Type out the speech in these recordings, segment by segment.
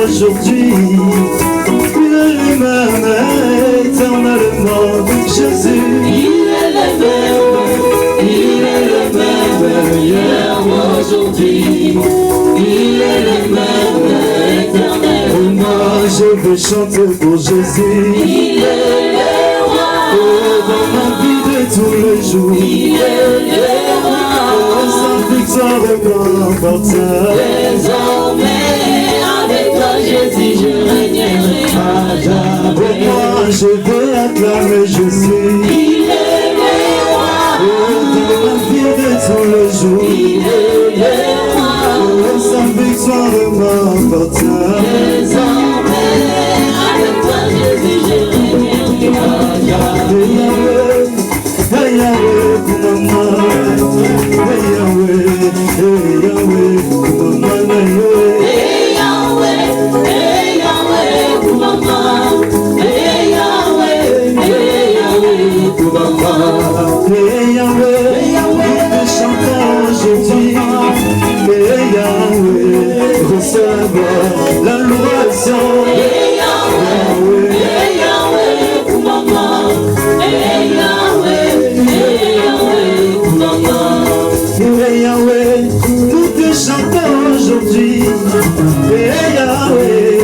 aujourd'hui. Il est lui-même éternellement Jésus. Il est le même hier, aujourd'hui. Il est le même éternel. Moi je veux chanter pour Jésus. Il est le roi. Dans ma vie de tous les jours. Il est le roi. Sa victoire m'appartient. Désormais, avec toi Jésus, je régnerai à jamais. Pour moi je veux acclamer Jésus. Il est le roi. Dans ma vie de tous les jours. Il est le roi. Sa victoire m'appartient. Désormais, avec toi Jésus, je régnerai à jamais. Hey Yahweh, kumama. Hey Yahweh, kumama na Yahweh. Hey Yahweh, kumama. Hey Yahweh, kumama. Hey Yahweh, nous te chantons aujourd'hui. Hey Yahweh, reçois la louange. Hey Yahweh, kumama. Hey Yahweh, kumama. Hey Yahweh, nous te chantons aujourd'hui. Hey Yahweh,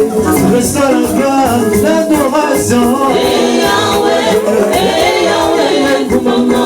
reçois la gloire, l'adoration. Hey Yahweh, kumama. Hey Yahweh, kumama.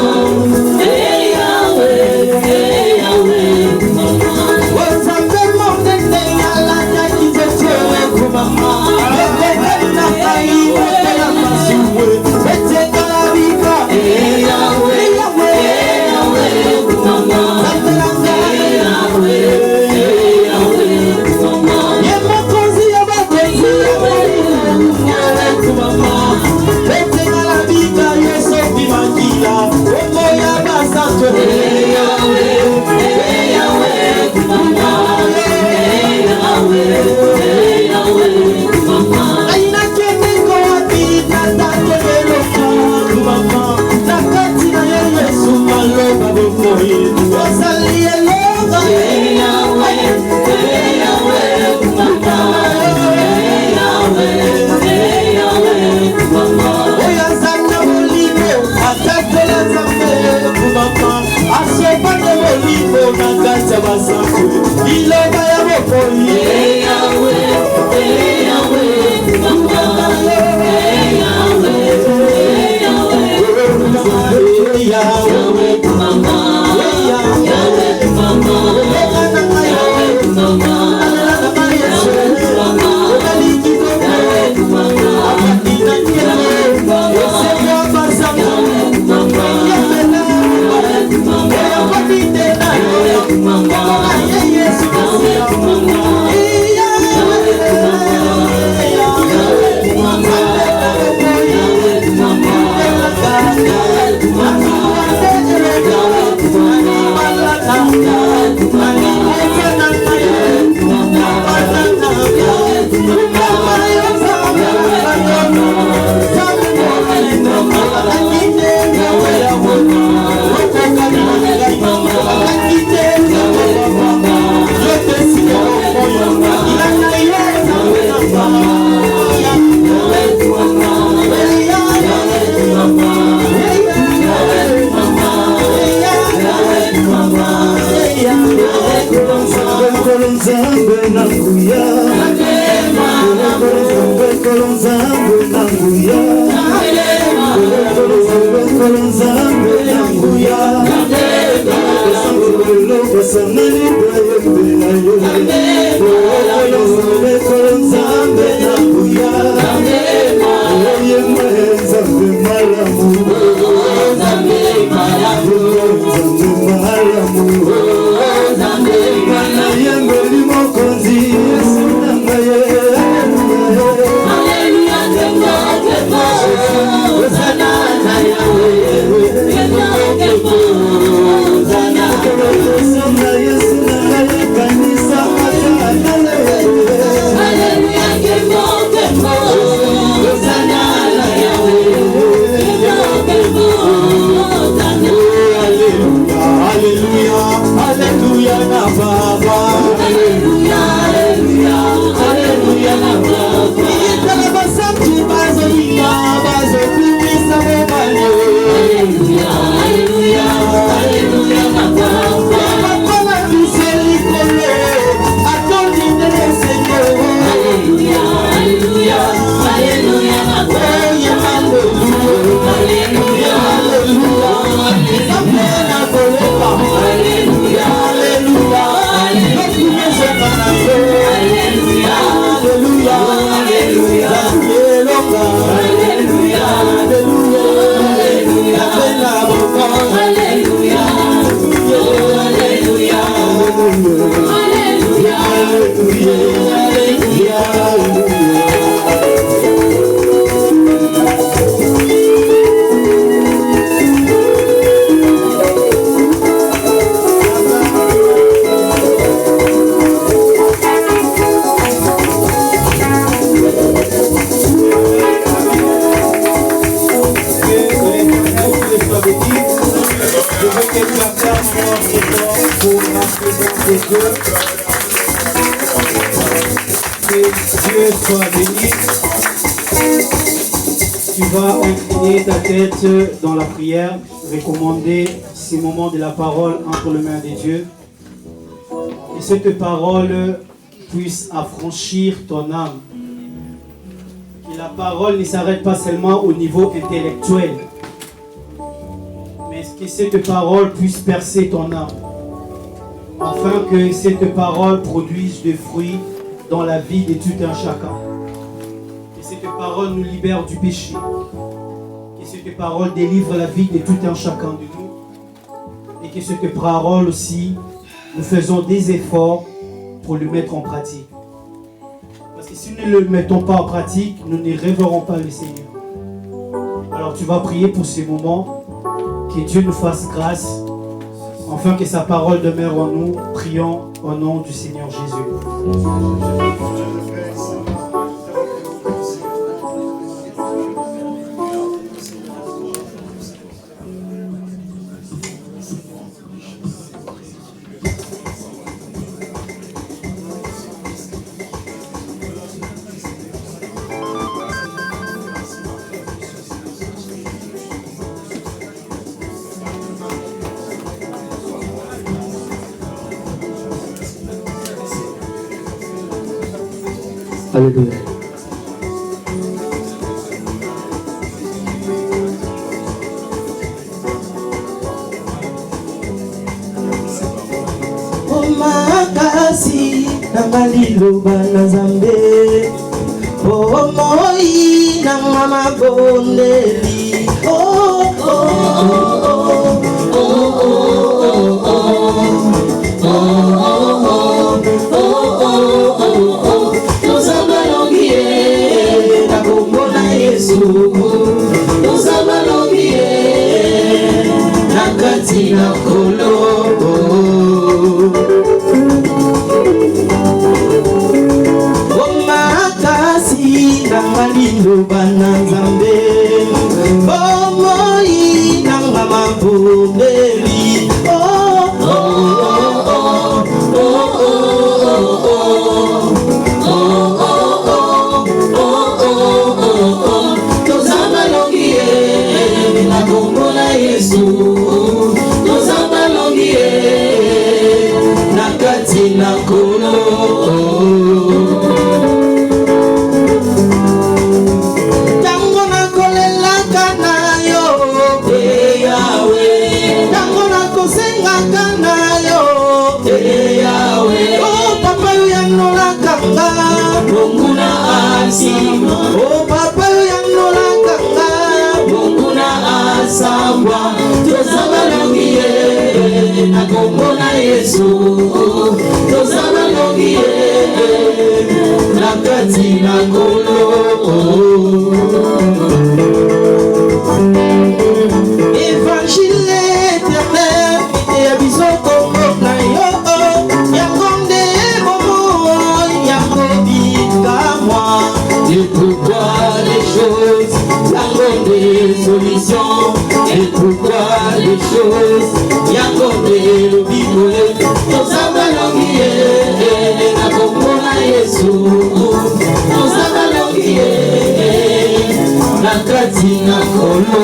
Alléluia, Que Dieu soit béni. Tu vas incliner ta tête dans la prière, recommander ces moments de la parole entre les mains de Dieu. Et cette parole puisse affranchir ton âme. Que la parole ne s'arrête pas seulement au niveau intellectuel, mais que cette parole puisse percer ton âme. Afin que cette parole produise des fruits dans la vie de tout un chacun. Que cette parole nous libère du péché. Que cette parole délivre la vie de tout un chacun de nous. Et que cette parole aussi, nous faisons des efforts pour le mettre en pratique. Parce que si nous ne le mettons pas en pratique, nous ne rêverons pas le Seigneur. Alors tu vas prier pour ces moments, que Dieu nous fasse grâce, afin que sa parole demeure en nous. Prions au nom du Seigneur Jésus. Alléluia. Omakasi na maliloba na Nzambe, omoi na mabondeli. Oh oh oh oh oh oh oh oh oh oh. Nous abalongie nakati na kolobo omakasi na maliloba na Nzambe, omoi na mabondeli. Oh oh oh oh oh oh na kolo tango na kolelaka na yo Yahweh, tango na kosengaka na yo Yahweh. Oh papa yo yanolaka nga bonguna asima, oh papa yo yanolaka nga bonguna asambwa. Tozabalongie na kombo na Yesu, tozabalongie nakati na kolo. Évangile éternel ya biso kombo na yo, yango nde bomo yango bikamwa. Et pourquoi les choses, yango nde solution. Et pourquoi les choses, yango nde lobikole. Tozabalongie na kombo na Yesu, tozabalongie nakati na kolo.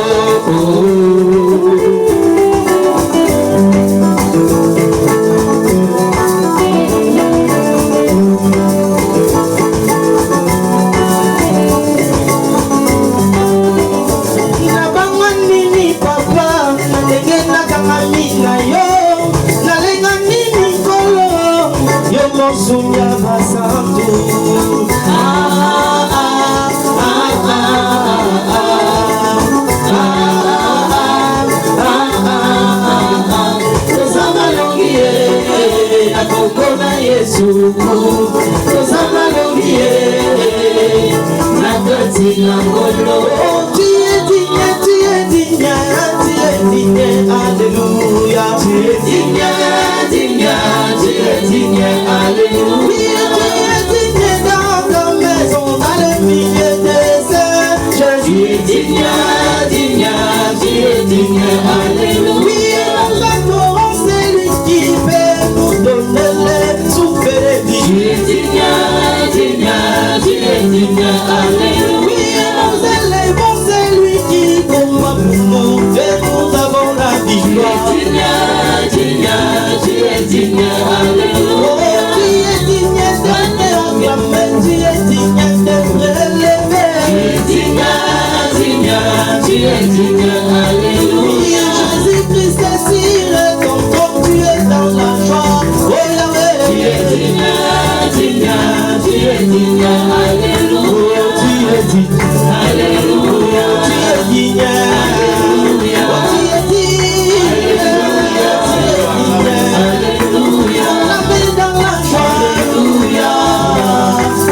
Sunya basantu tozabalongie akokona Yesu, tozabalongie nakati na ngolo. Alléluia, alléluia, dans la maison, dans le milieu des airs. Jésus est digne, alléluia. Oui, nous adorons celui qui fait nous donner les Oui, nous élevons celui qui combat pour nous et nous avons la victoire. Tu es digne, alléluia. Oh, tu es digne d'être acclamé, tu es digne d'être élevé. Tu es digne, alléluia. Jésus-Christ est sur ton trône, tu es dans la joie. Oh Yahweh, Tu es digne, alléluia. tu es digne, Alléluia. tu es digne, Alléluia. oh, tu es digne, Alléluia. la paix dans la joie. Alléluia.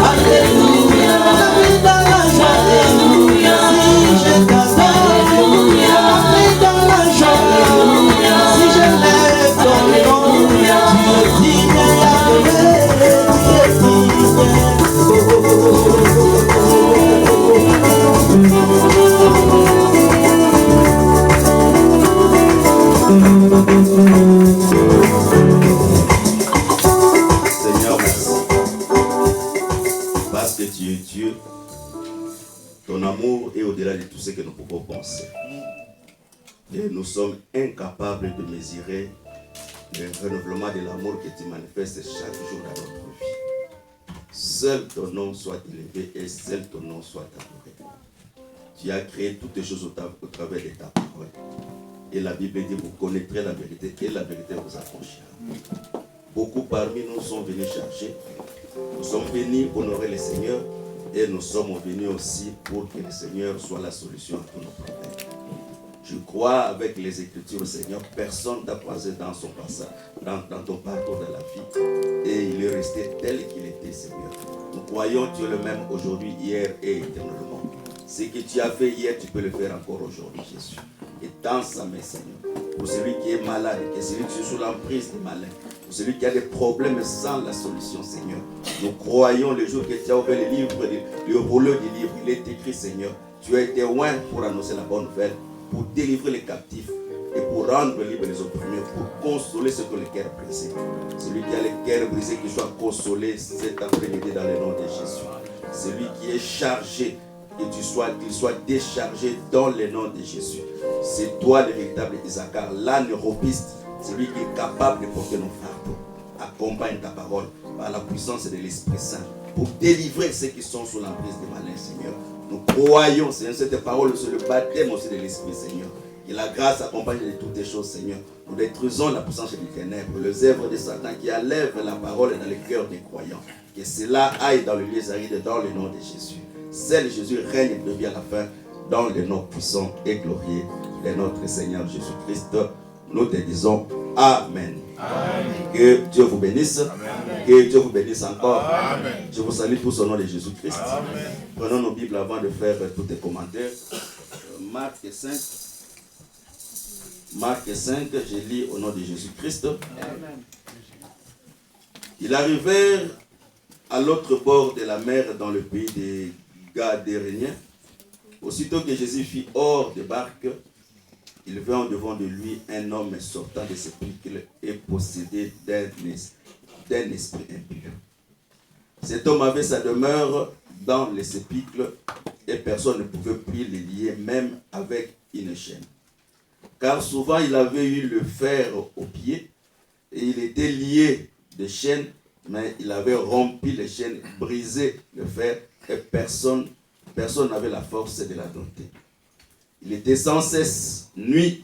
Alléluia. La paix dans la joie. Alléluia. Si je t'adore, Alléluia. la paix dans la joie. Alléluia. Si je lève ton nom, Alléluia. tu es digne, Yahweh, tu es digne. Seigneur, merci. Parce que tu es Dieu, ton amour est au-delà de tout ce que nous pouvons penser. Et nous sommes incapables de mesurer le renouvellement de l'amour que tu manifestes chaque jour dans notre vie. Seul ton nom soit élevé et seul ton nom soit adoré. Tu as créé toutes les choses au travers de ta parole. Et la Bible dit, vous connaîtrez la vérité et la vérité vous affranchira. Beaucoup parmi nous sont venus chercher. Nous sommes venus honorer le Seigneur et nous sommes venus aussi pour que le Seigneur soit la solution à tous nos problèmes. Je crois avec les Écritures, Seigneur, personne t'a croisé dans son passage, dans ton parcours de la vie. Et il est resté tel qu'il était, Seigneur. Nous croyons que tu es le même aujourd'hui, hier et éternellement. Ce que tu as fait hier, tu peux le faire encore aujourd'hui, Jésus. Et tends sa main, Seigneur, pour celui qui est malade, que celui qui est sous l'emprise des malins, pour celui qui a des problèmes sans la solution, Seigneur. Nous croyons le jour que tu as ouvert le livre, le rouleau du livre, il est écrit, Seigneur. Tu as été loin pour annoncer la bonne nouvelle, pour délivrer les captifs et pour rendre libres les opprimés, pour consoler ceux qui ont le cœur brisé. Celui qui a le cœur brisé, qu'il soit consolé cet après-midi dans le nom de Jésus. Celui qui est chargé, qu'il soit déchargé dans le nom de Jésus. C'est toi le véritable Isaacar, l'âne robuste, celui qui est capable de porter nos fardeaux. Accompagne ta parole par la puissance de l'Esprit Saint pour délivrer ceux qui sont sous l'emprise des malins, Seigneur. Nous croyons, Seigneur, cette parole sur le baptême aussi de l'Esprit, Seigneur. Que la grâce accompagne de toutes les choses, Seigneur. Nous détruisons la puissance des ténèbres, les œuvres de Satan qui enlèvent la parole dans le cœur des croyants. Que cela aille dans le lieu aride dans le nom de Jésus. Seul Jésus règne de vie à la fin dans le nom puissant et glorieux de notre Seigneur Jésus-Christ. Nous te disons Amen. Amen. Que Dieu vous bénisse. Amen. Que Dieu vous bénisse encore. Amen. Je vous salue tous au nom de Jésus-Christ. Prenons nos Bibles avant de faire tous les commentaires. Marc 5. Marc 5, je lis au nom de Jésus-Christ. Ils arrivèrent à l'autre bord de la mer dans le pays des Gadéréniens. Aussitôt que Jésus fut hors de barque, il vint devant de lui un homme sortant des sépulcres et possédé d'un esprit impur. Cet homme avait sa demeure dans les sépulcres et personne ne pouvait plus le lier, même avec une chaîne. Car souvent il avait eu le fer aux pieds et il était lié de chaînes, mais il avait rompu les chaînes, brisé le fer et personne n'avait la force de la dompter. Il était sans cesse, nuit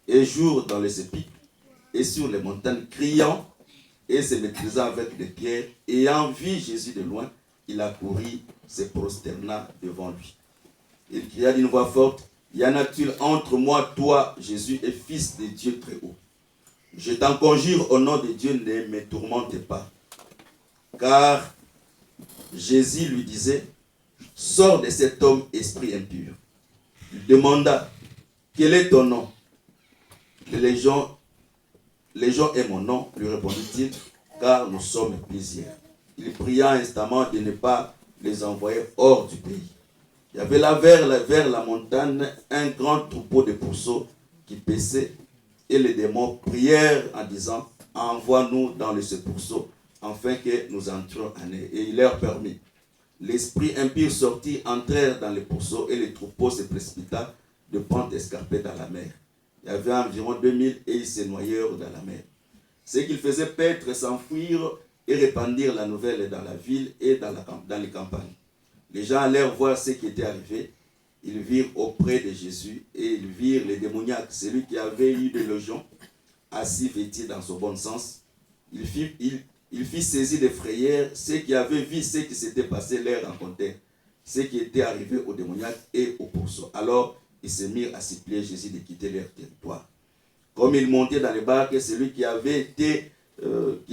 et jour, dans les sépulcres et sur les montagnes, criant et se maîtrisant avec des pierres. Ayant vu Jésus de loin, il accourut, se prosterna devant lui. Il cria d'une voix forte, « Y en a-t-il entre moi, toi, Jésus, et fils de Dieu très haut? Je t'en conjure au nom de Dieu, ne me tourmente pas. » Car Jésus lui disait, « Sors de cet homme, esprit impur. » Il demanda, « Quel est ton nom? » Les gens aiment mon nom, lui répondit-il, car nous sommes plusieurs. Il pria instamment de ne pas les envoyer hors du pays. Il y avait là vers la montagne un grand troupeau de pourceaux qui paissaient, et les démons prièrent en disant, envoie-nous dans ce pourceau, afin que nous entrions en eux. Et il leur permit. l'esprit impur sortit, entrèrent dans les pourceaux et les troupeaux se précipita de pente escarpée dans la mer. Il y avait environ 2000 et ils se noyèrent dans la mer. Ce qu'ils faisaient paître, s'enfuir et répandirent la nouvelle dans la ville et dans les campagnes. Les gens allèrent voir ce qui était arrivé. Ils virent auprès de Jésus et ils virent les démoniaques, celui qui avait eu des légions, assis vêtu dans son bon sens. Il fit saisir des frayeurs. Ceux qui avaient vu ce qui s'était passé leur racontèrent ce qui était arrivé aux démoniaques et aux pourceaux. Alors ils se mirent à supplier Jésus de quitter leur territoire. Comme il montait dans les barques, celui qui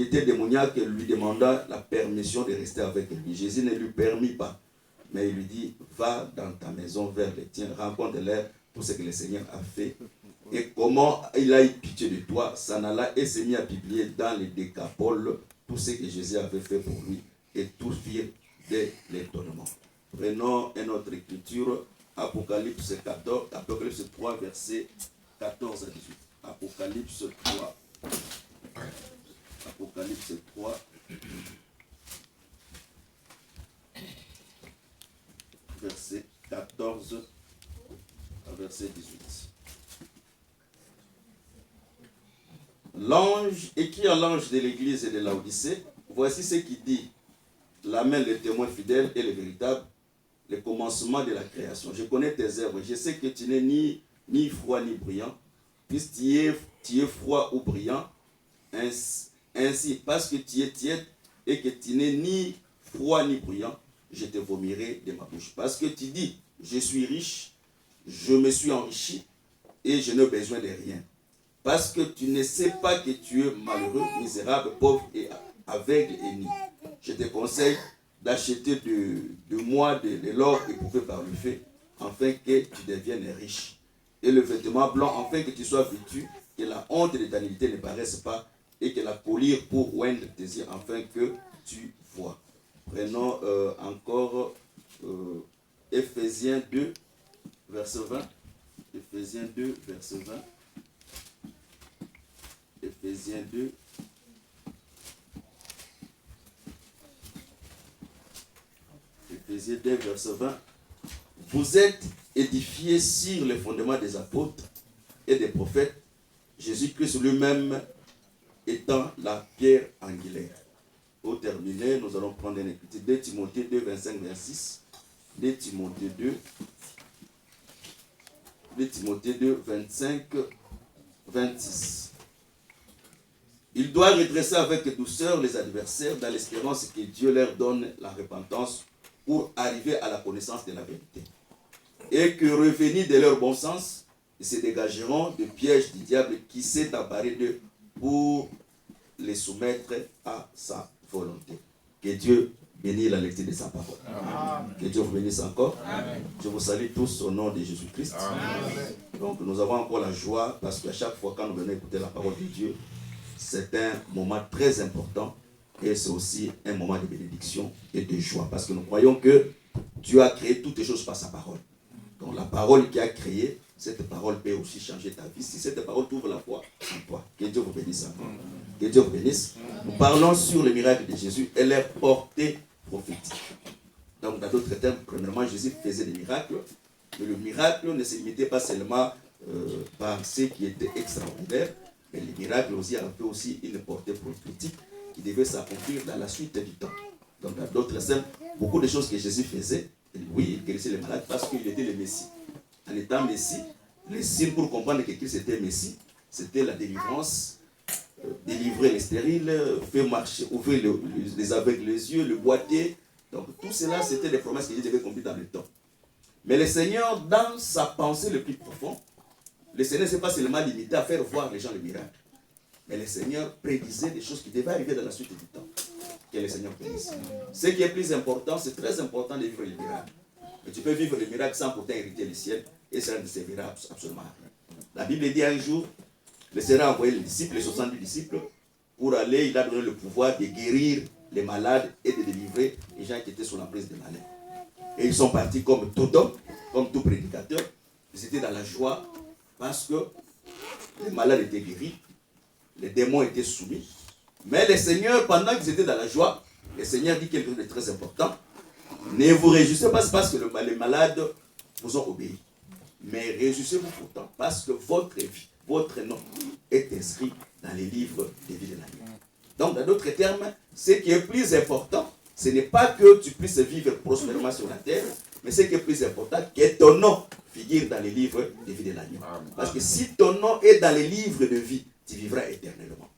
était démoniaque lui demanda la permission de rester avec lui. Jésus ne lui permit pas, mais il lui dit, va dans ta maison vers les tiens, rencontre-leur tout ce que le Seigneur a fait et comment il a eu pitié de toi. S'en alla et s'est mis à publier dans les décapoles tout ce que Jésus avait fait pour lui, et tous firent de l'étonnement. Prenons une autre écriture, Apocalypse 3, versets 14 à 18. Apocalypse 3. Apocalypse 3. Verset 14 à verset 18. L'ange, écrit à l'ange de l'église de Laodicée, voici ce qu'il dit. L'Amen, le témoin fidèle et le véritable, le commencement de la création. Je connais tes œuvres, je sais que tu n'es ni froid ni brillant, puisque tu es froid ou brillant, ainsi parce que tu es tiède et que tu n'es ni froid ni brillant, je te vomirai de ma bouche. Parce que tu dis, je suis riche, je me suis enrichi et je n'ai besoin de rien. Parce que tu ne sais pas que tu es malheureux, misérable, pauvre et aveugle et nu. Je te conseille d'acheter de moi de l'or éprouvé par le feu, afin que tu deviennes riche. Et le vêtement blanc, afin que tu sois vêtu, que la honte de ta nudité ne paraisse pas, et que la colère pour oindre tes yeux, afin que tu vois. Prenons encore Ephésiens 2, verset 20. Ephésiens 2, verset 20. Ephésiens 2. Ephésiens 2, verset 20. Vous êtes édifiés sur le fondement des apôtres et des prophètes, Jésus-Christ lui-même étant la pierre angulaire. Pour terminer, nous allons prendre une écriture 2 Timothée 2, 25, 26. 2 Timothée 2, 25, 26. Il doit redresser avec douceur les adversaires dans l'espérance que Dieu leur donne la repentance pour arriver à la connaissance de la vérité. Et que revenus de leur bon sens, ils se dégageront du piège du diable qui s'est emparé d'eux pour les soumettre à sa volonté. Que Dieu bénisse la lecture de sa parole. Amen. Que Dieu vous bénisse encore. Amen. Je vous salue tous au nom de Jésus-Christ. Donc nous avons encore la joie parce qu'à chaque fois quand nous venons écouter la parole de Dieu, c'est un moment très important et c'est aussi un moment de bénédiction et de joie parce que nous croyons que Dieu a créé toutes les choses par sa parole. Donc la parole qu'il a créée, cette parole peut aussi changer ta vie. Si cette parole t'ouvre la foi en toi, que Dieu vous bénisse encore. Que Dieu vous bénisse. Nous parlons sur le miracle de Jésus et leur portée prophétique. Donc dans d'autres termes, premièrement, Jésus faisait des miracles, mais le miracle ne se limitait pas seulement par ce qui était extraordinaire, mais les miracles aussi avaient aussi une portée prophétique qui devait s'accomplir dans la suite du temps. Donc dans d'autres termes, beaucoup de choses que Jésus faisait, oui, il guérissait les malades parce qu'il était le Messie. En étant Messie, les signes pour comprendre que Christ était Messie, c'était la délivrance, délivrer les stériles, faire marcher, ouvrir les aveugles les yeux, le boiter. Donc tout cela, c'était des promesses qu'il devait accomplir dans le temps. Mais le Seigneur, dans sa pensée le plus profond, le Seigneur ne s'est pas seulement limité à faire voir les gens le miracle. Mais le Seigneur prédisait des choses qui devaient arriver dans la suite du temps. Que le Seigneur bénisse. Ce qui est plus important, c'est très important de vivre les miracles. Mais tu peux vivre les miracles sans pourtant hériter le ciel et cela ne servira absolument à rien. La Bible dit un jour, le Seigneur a envoyé les disciples, les 70 disciples, pour aller, il a donné le pouvoir de guérir les malades et de délivrer les gens qui étaient sous l'emprise des malades. Et ils sont partis comme tout homme, comme tout prédicateur. Ils étaient dans la joie parce que les malades étaient guéris, les démons étaient soumis. Mais le Seigneur, pendant qu'ils étaient dans la joie, le Seigneur dit quelque chose de très important. Ne vous réjouissez pas parce que les malades vous ont obéi. Mais réjouissez-vous pourtant parce que votre vie, votre nom est inscrit dans les livres des vies de l'année. Donc, dans d'autres termes, ce qui est plus important, ce n'est pas que tu puisses vivre prospèrement sur la terre, mais ce qui est plus important, que ton nom figure dans les livres de vie de l'agneau. Parce que si ton nom est dans les livres de vie, tu vivras éternellement.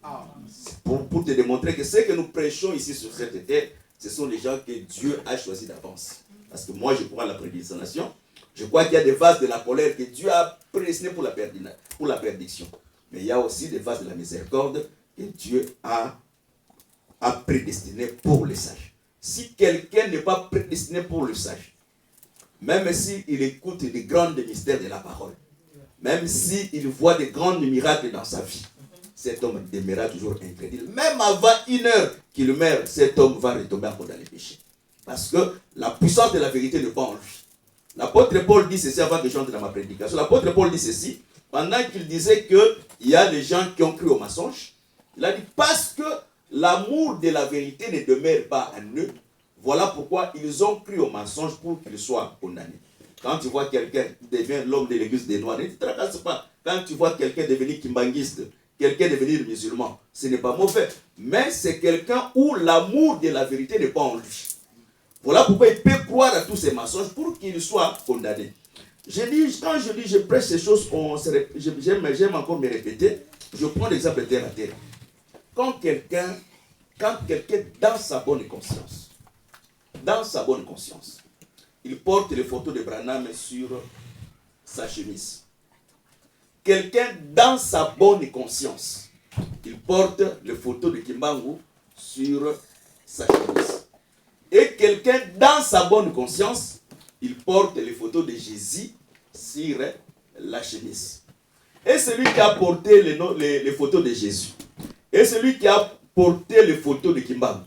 Pour te démontrer que ce que nous prêchons ici sur cette terre, ce sont les gens que Dieu a choisis d'avance. Parce que moi, je crois à la prédestination. Je crois qu'il y a des vases de la colère que Dieu a prédestinés pour la perdition. Mais il y a aussi des vases de la miséricorde que Dieu a prédestinés pour les sages. Si quelqu'un n'est pas prédestiné pour le sage, même s'il écoute les grands mystères de la parole, même s'il voit des grands miracles dans sa vie, cet homme demeurera toujours incrédule. Même avant 1 heure qu'il meurt, cet homme va retomber encore dans les péchés. Parce que la puissance de la vérité n'est pas en lui. L'apôtre Paul dit ceci avant que je entre dans ma prédication. L'apôtre Paul dit ceci, pendant qu'il disait qu'il y a des gens qui ont cru au mensonge. Il a dit, parce que l'amour de la vérité ne demeure pas en eux, voilà pourquoi ils ont cru au mensonge pour qu'ils soient condamnés. Quand tu vois quelqu'un devenir l'homme de l'église des Noirs, ne te tracasse pas. Quand tu vois quelqu'un devenir kimbanguiste, quelqu'un devenir musulman, ce n'est pas mauvais. Mais c'est quelqu'un où l'amour de la vérité n'est pas en lui. Voilà pourquoi il peut croire à tous ces mensonges pour qu'il soit condamné. Quand je prêche ces choses, j'aime encore me répéter. Je prends l'exemple terre à terre. Quand quelqu'un dans sa bonne conscience, il porte les photos de Branham sur sa chemise. Quelqu'un dans sa bonne conscience, il porte les photos de Kimbangu sur sa chemise. Et quelqu'un dans sa bonne conscience, il porte les photos de Jésus sur la chemise. Et celui qui a porté les photos de Jésus, et celui qui a porté les photos de Kimbangu,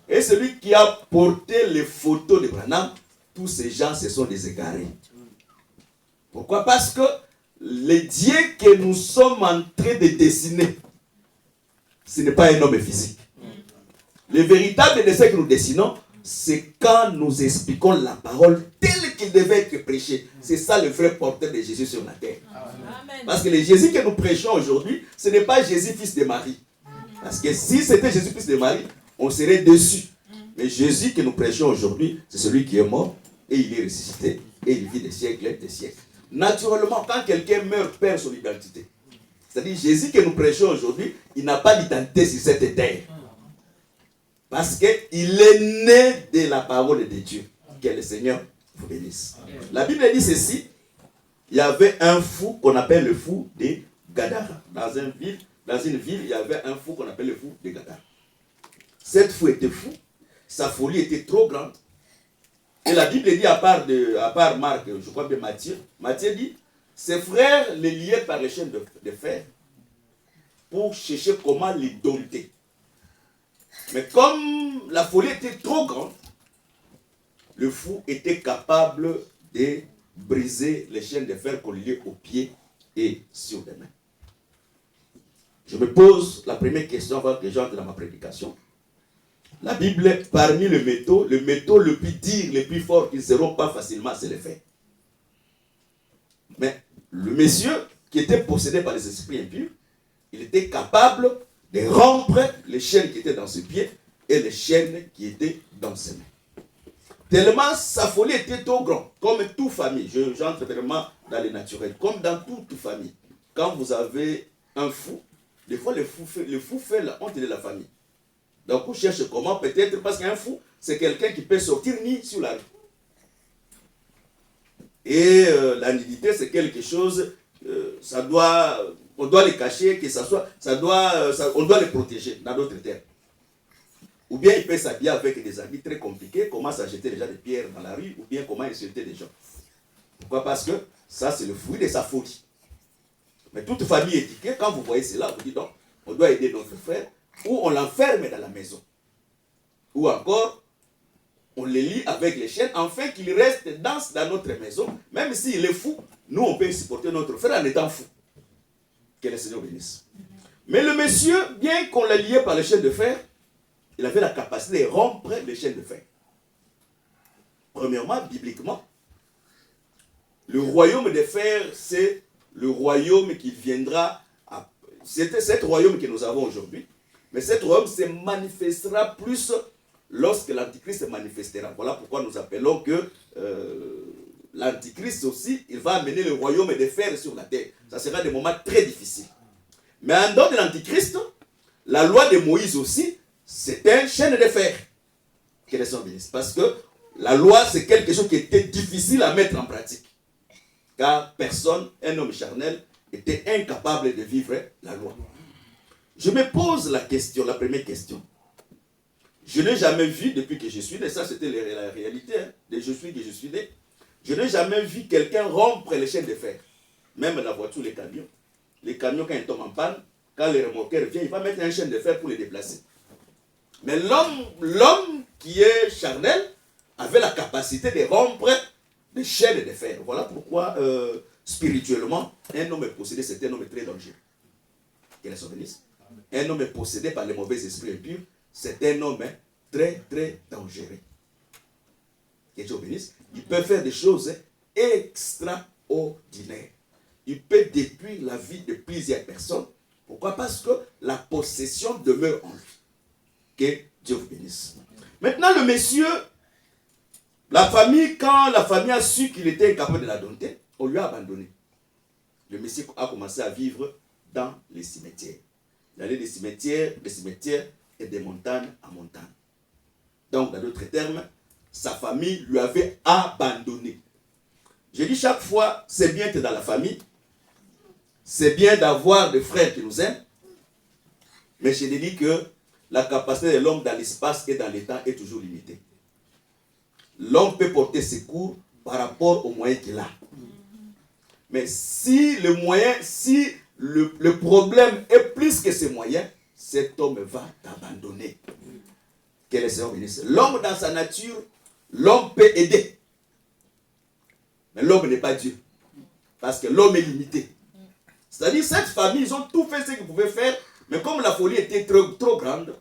et celui qui a porté les photos de Branham, tous ces gens, ce sont des égarés. Pourquoi? Parce que le Dieu que nous sommes en train de dessiner, ce n'est pas un homme physique. Le véritable dessin que nous dessinons, c'est quand nous expliquons la parole telle qu'il devait être prêchée. C'est ça le vrai porteur de Jésus sur la terre. Amen. Parce que le Jésus que nous prêchons aujourd'hui, ce n'est pas Jésus fils de Marie. Parce que si c'était Jésus fils de Marie, on serait déçus. Mais Jésus que nous prêchons aujourd'hui, c'est celui qui est mort et il est ressuscité et il vit des siècles et des siècles. Naturellement, quand quelqu'un meurt, perd son identité. C'est-à-dire Jésus que nous prêchons aujourd'hui, il n'a pas d'identité sur cette terre. Parce qu'il est né de la parole de Dieu. Que le Seigneur vous bénisse. La Bible dit ceci. Il y avait un fou qu'on appelle le fou de Gadara. Dans une ville, il y avait un fou qu'on appelle le fou de Gadara. Cet fou était fou. Sa folie était trop grande. Et la Bible dit, à part Marc, je crois bien Matthieu dit, ses frères les liaient par les chaînes de fer pour chercher comment les dompter. Mais comme la folie était trop grande, le fou était capable de briser les chaînes de fer qu'on liait aux pieds et sur les mains. Je me pose la première question avant que j'entre dans ma prédication. La Bible, parmi les métaux le plus dur, le plus fort, qui ne se rompt pas facilement, c'est le fer. Mais le monsieur qui était possédé par les esprits impurs, il était capable de rompre les chaînes qui étaient dans ses pieds et les chaînes qui étaient dans ses mains. Tellement sa folie était trop grande, comme toute famille, j'entre vraiment dans le naturel, comme dans toute famille. Quand vous avez un fou, des fois le fou fait la honte de la famille. Donc on cherche comment, peut-être parce qu'un fou, c'est quelqu'un qui peut sortir ni sur la rue. Et la nudité, c'est quelque chose, on doit les cacher, on doit les protéger, dans d'autres termes. Ou bien il peut s'habiller avec des habits très compliqués, commence à jeter déjà des pierres dans la rue, ou bien comment insulter des gens. Pourquoi? Parce que ça, c'est le fruit de sa folie. Mais toute famille éduquée, quand vous voyez cela, vous dites donc, on doit aider notre frère, ou on l'enferme dans la maison. Ou encore, on les lie avec les chaînes, afin qu'il reste dans notre maison, même s'il est fou, nous on peut supporter notre frère en étant fou. Que le Seigneur bénisse. Mais le monsieur, bien qu'on l'a lié par les chaînes de fer, il avait la capacité de rompre les chaînes de fer. Premièrement, bibliquement, le royaume des fers, c'est le royaume qui viendra. C'était cet royaume que nous avons aujourd'hui. Mais cet royaume se manifestera plus lorsque l'Antichrist se manifestera. Voilà pourquoi nous appelons que l'Antichrist aussi, il va amener le royaume des fers sur la terre. Ça sera des moments très difficiles. Mais en dehors de l'Antichrist, la loi de Moïse aussi, c'est un chaîne de fer. Que les gens bénissent. Parce que la loi, c'est quelque chose qui était difficile à mettre en pratique. Car personne, un homme charnel, était incapable de vivre la loi. Je me pose la question, la première question. Je n'ai jamais vu, depuis que je suis né, ça c'était la réalité, hein, de je suis que je suis né, je n'ai jamais vu quelqu'un rompre les chaînes de fer. Même la voiture, les camions. Les camions, quand ils tombent en panne, quand le remorqueur vient, il va mettre une chaîne de fer pour les déplacer. Mais l'homme qui est charnel avait la capacité de rompre des chaînes de fer. Voilà pourquoi, spirituellement, un homme possédé, c'est un homme très dangereux. Qu'il soit béni. Un homme possédé par les mauvais esprits impurs, c'est un homme très, très dangereux. Qu'il soit béni. Il peut faire des choses extraordinaires. Il peut détruire la vie de plusieurs personnes. Pourquoi? Parce que la possession demeure en lui. Que Dieu vous bénisse. Maintenant, le monsieur, la famille, quand la famille a su qu'il était incapable de la dompter, on lui a abandonné. Le monsieur a commencé à vivre dans les cimetières. Il allait des cimetières et des montagnes à montagne. Donc, dans d'autres termes, sa famille lui avait abandonné. Je dis chaque fois, c'est bien d'être dans la famille, c'est bien d'avoir des frères qui nous aiment, mais je dis que la capacité de l'homme dans l'espace et dans le temps est toujours limitée. L'homme peut porter secours par rapport aux moyens qu'il a. Mais si le moyen, si le problème est plus que ses moyens, cet homme va t'abandonner. Quel est le Seigneur bénisse. L'homme dans sa nature, l'homme peut aider. Mais l'homme n'est pas Dieu. Parce que l'homme est limité. C'est-à-dire, cette famille, ils ont tout fait ce qu'ils pouvaient faire, mais comme la folie était trop grande,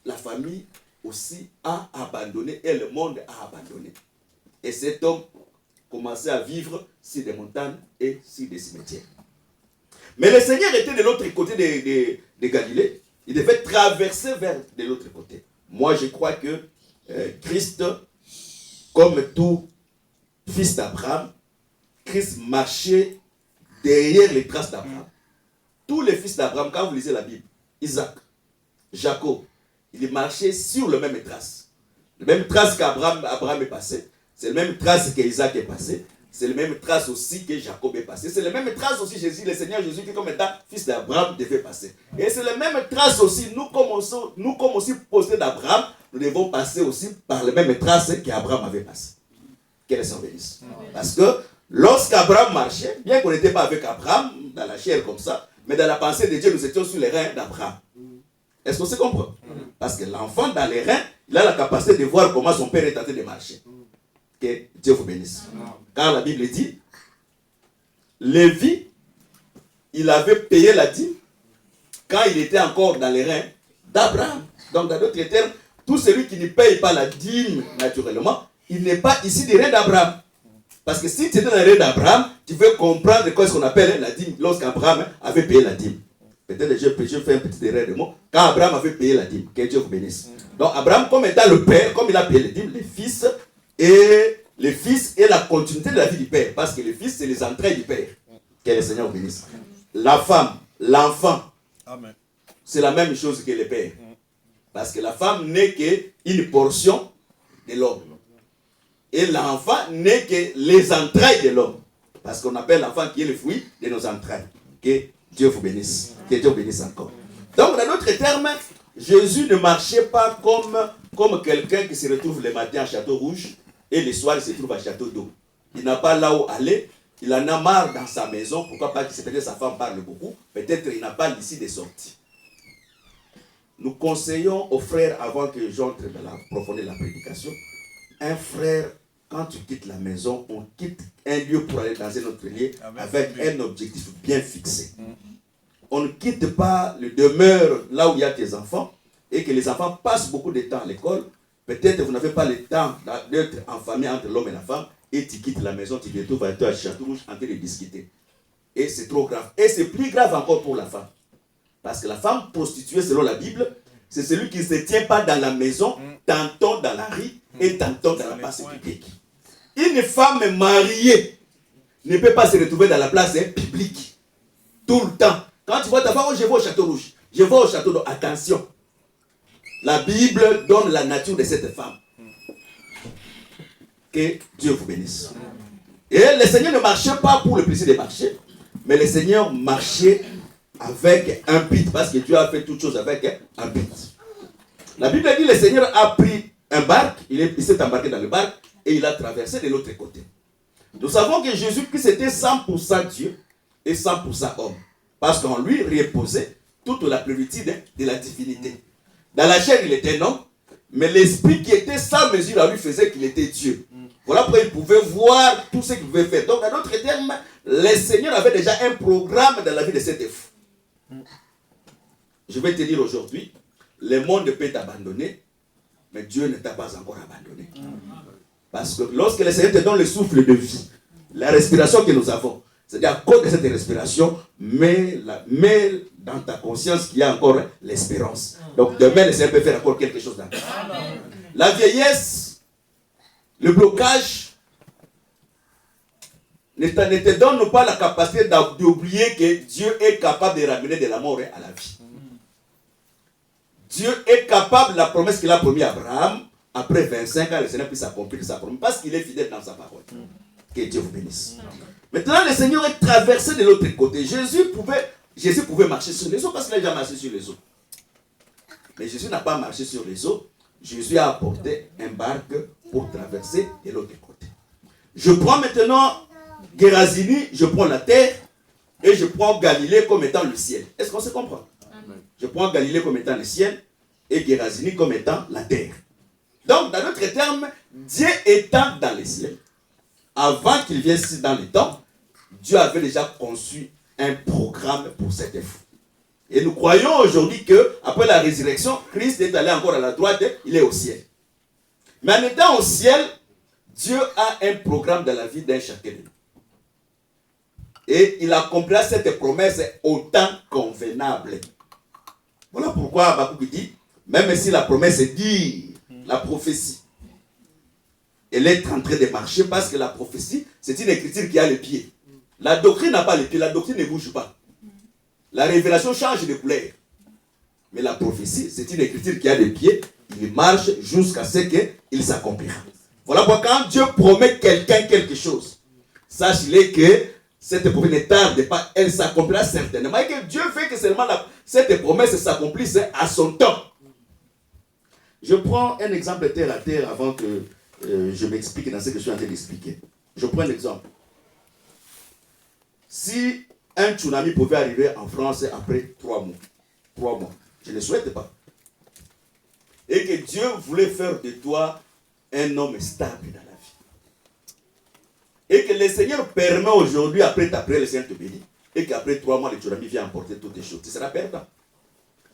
la famille aussi a abandonné et le monde a abandonné. Et cet homme commençait à vivre sur des montagnes et sur des cimetières. Mais le Seigneur était de l'autre côté de Galilée. Il devait traverser vers de l'autre côté. Moi, je crois que Christ, comme tout fils d'Abraham, Christ marchait derrière les traces d'Abraham. Tous les fils d'Abraham, quand vous lisez la Bible, Isaac, Jacob, ils marchaient sur le même trace. Le même trace qu'Abraham est passé. C'est le même trace qu'Isaac est passé. C'est le même trace aussi que Jacob est passé. C'est le même trace aussi Jésus, le Seigneur Jésus, qui comme étant fils d'Abraham devait passer. Et c'est le même trace aussi, nous comme aussi possédés d'Abraham, nous devons passer aussi par le même trace qu'Abraham avait passé. Que le Seigneur bénisse. Parce que lorsqu'Abraham marchait, bien qu'on n'était pas avec Abraham, dans la chair comme ça, mais dans la pensée de Dieu, nous étions sur les reins d'Abraham. Est-ce qu'on se comprend? Parce que l'enfant dans les reins, il a la capacité de voir comment son père est en train de marcher. Que Dieu vous bénisse. Car la Bible dit, Lévi, il avait payé la dîme quand il était encore dans les reins d'Abraham. Donc dans d'autres termes, tout celui qui ne paye pas la dîme naturellement, il n'est pas ici des reins d'Abraham. Parce que si tu étais dans les reins d'Abraham, tu veux comprendre quoi ce qu'on appelle la dîme lorsqu'Abraham avait payé la dîme. Peut-être que je fais un petit erreur de mots. Quand Abraham avait payé la dîme, que Dieu vous bénisse. Donc Abraham, comme étant le père, comme il a payé la dîme, les fils et la continuité de la vie du père. Parce que les fils, c'est les entrailles du père. Que le Seigneur vous bénisse. La femme, l'enfant, c'est la même chose que le père. Parce que la femme n'est qu'une portion de l'homme. Et l'enfant n'est que les entrailles de l'homme. Parce qu'on appelle l'enfant qui est le fruit de nos entrailles. Que Dieu vous bénisse. Que Dieu vous bénisse encore. Donc, dans d'autres termes, Jésus ne marchait pas comme quelqu'un qui se retrouve le matin à Château Rouge et le soir il se trouve à Château d'Eau. Il n'a pas là où aller. Il en a marre dans sa maison. Pourquoi pas que peut-être sa femme parle beaucoup. Peut-être il n'a pas l'issue de sortie. Nous conseillons aux frères, avant que j'entre dans la profondeur de la prédication, un frère, quand tu quittes la maison, on quitte un lieu pour aller dans un autre lieu avec un objectif bien fixé. On ne quitte pas le demeure là où il y a tes enfants et que les enfants passent beaucoup de temps à l'école. Peut-être vous n'avez pas le temps d'être en famille entre l'homme et la femme, et tu quittes la maison, tu te retrouves à toi à Château-Rouge en train de discuter. Et c'est trop grave. Et c'est plus grave encore pour la femme. Parce que la femme prostituée, selon la Bible, c'est celui qui ne se tient pas dans la maison, tantôt dans la rue et tantôt dans la place publique. Une femme mariée ne peut pas se retrouver dans la place publique tout le temps. Quand tu vois ta femme, oh, je vais au Château Rouge, je vais au Château d'eau. Attention, la Bible donne la nature de cette femme. Que Dieu vous bénisse. Et le Seigneur ne marchait pas pour le plaisir de marcher, mais le Seigneur marchait avec un but, parce que Dieu a fait toutes choses avec un but. La Bible dit que le Seigneur a pris un barque, il s'est embarqué dans le barque et il a traversé de l'autre côté. Nous savons que Jésus-Christ était 100% Dieu et 100% homme, parce qu'en lui reposait toute la plénitude de la divinité. Dans la chair, il était un homme, mais l'esprit qui était sans mesure à lui faisait qu'il était Dieu. Voilà pourquoi il pouvait voir tout ce qu'il pouvait faire. Donc, dans d'autres termes, le Seigneur avait déjà un programme dans la vie de cet fou. Je vais te dire aujourd'hui, le monde peut t'abandonner, mais Dieu ne t'a pas encore abandonné. Parce que lorsque le Seigneur te donne le souffle de vie, la respiration que nous avons, c'est-à-dire à cause de cette respiration, mets dans ta conscience qu'il y a encore l'espérance. Donc demain, le Seigneur peut faire encore quelque chose d'autre. La vieillesse, le blocage, ne te donne pas la capacité d'oublier que Dieu est capable de ramener de la mort à la vie. Dieu est capable, la promesse qu'il a promis à Abraham, après 25 ans, le Seigneur puisse accomplir sa promesse, parce qu'il est fidèle dans sa parole. Que Dieu vous bénisse. Maintenant, le Seigneur est traversé de l'autre côté. Jésus pouvait marcher sur les eaux, parce qu'il a déjà marché sur les eaux. Mais Jésus n'a pas marché sur les eaux. Jésus a apporté un barque pour traverser de l'autre côté. Je prends maintenant Gérazini, je prends la terre, et je prends Galilée comme étant le ciel. Est-ce qu'on se comprend? Je prends Galilée comme étant le ciel, et Gérazini comme étant la terre. Donc, dans d'autres termes, Dieu étant dans les ciels, avant qu'il vienne ici dans les temps, Dieu avait déjà conçu un programme pour cette œuvre. Et nous croyons aujourd'hui que après la résurrection, Christ est allé encore à la droite, il est au ciel. Mais en étant au ciel, Dieu a un programme dans la vie d'un chacun de nous. Et il accomplira cette promesse au temps convenable. Voilà pourquoi Habakkuk dit, même si la promesse dit, la prophétie, elle est en train de marcher, parce que la prophétie, c'est une écriture qui a les pieds. La doctrine n'a pas les pieds, la doctrine ne bouge pas. La révélation change de couleur. Mais la prophétie, c'est une écriture qui a des pieds, il marche jusqu'à ce qu'il s'accomplira. Voilà pourquoi quand Dieu promet quelqu'un quelque chose, sache-le que cette promesse ne tarde pas, elle s'accomplira certainement. Et que Dieu fait que seulement cette promesse s'accomplisse à son temps. Je prends un exemple terre à terre avant que je m'explique dans ce que je suis en train d'expliquer. Je prends un exemple. Si un tsunami pouvait arriver en France après 3 mois, je ne le souhaite pas. Et que Dieu voulait faire de toi un homme stable dans la vie. Et que le Seigneur permet aujourd'hui, après le Seigneur te bénit, et qu'après 3 mois, le tsunami vient emporter toutes les choses. Tu seras perdant.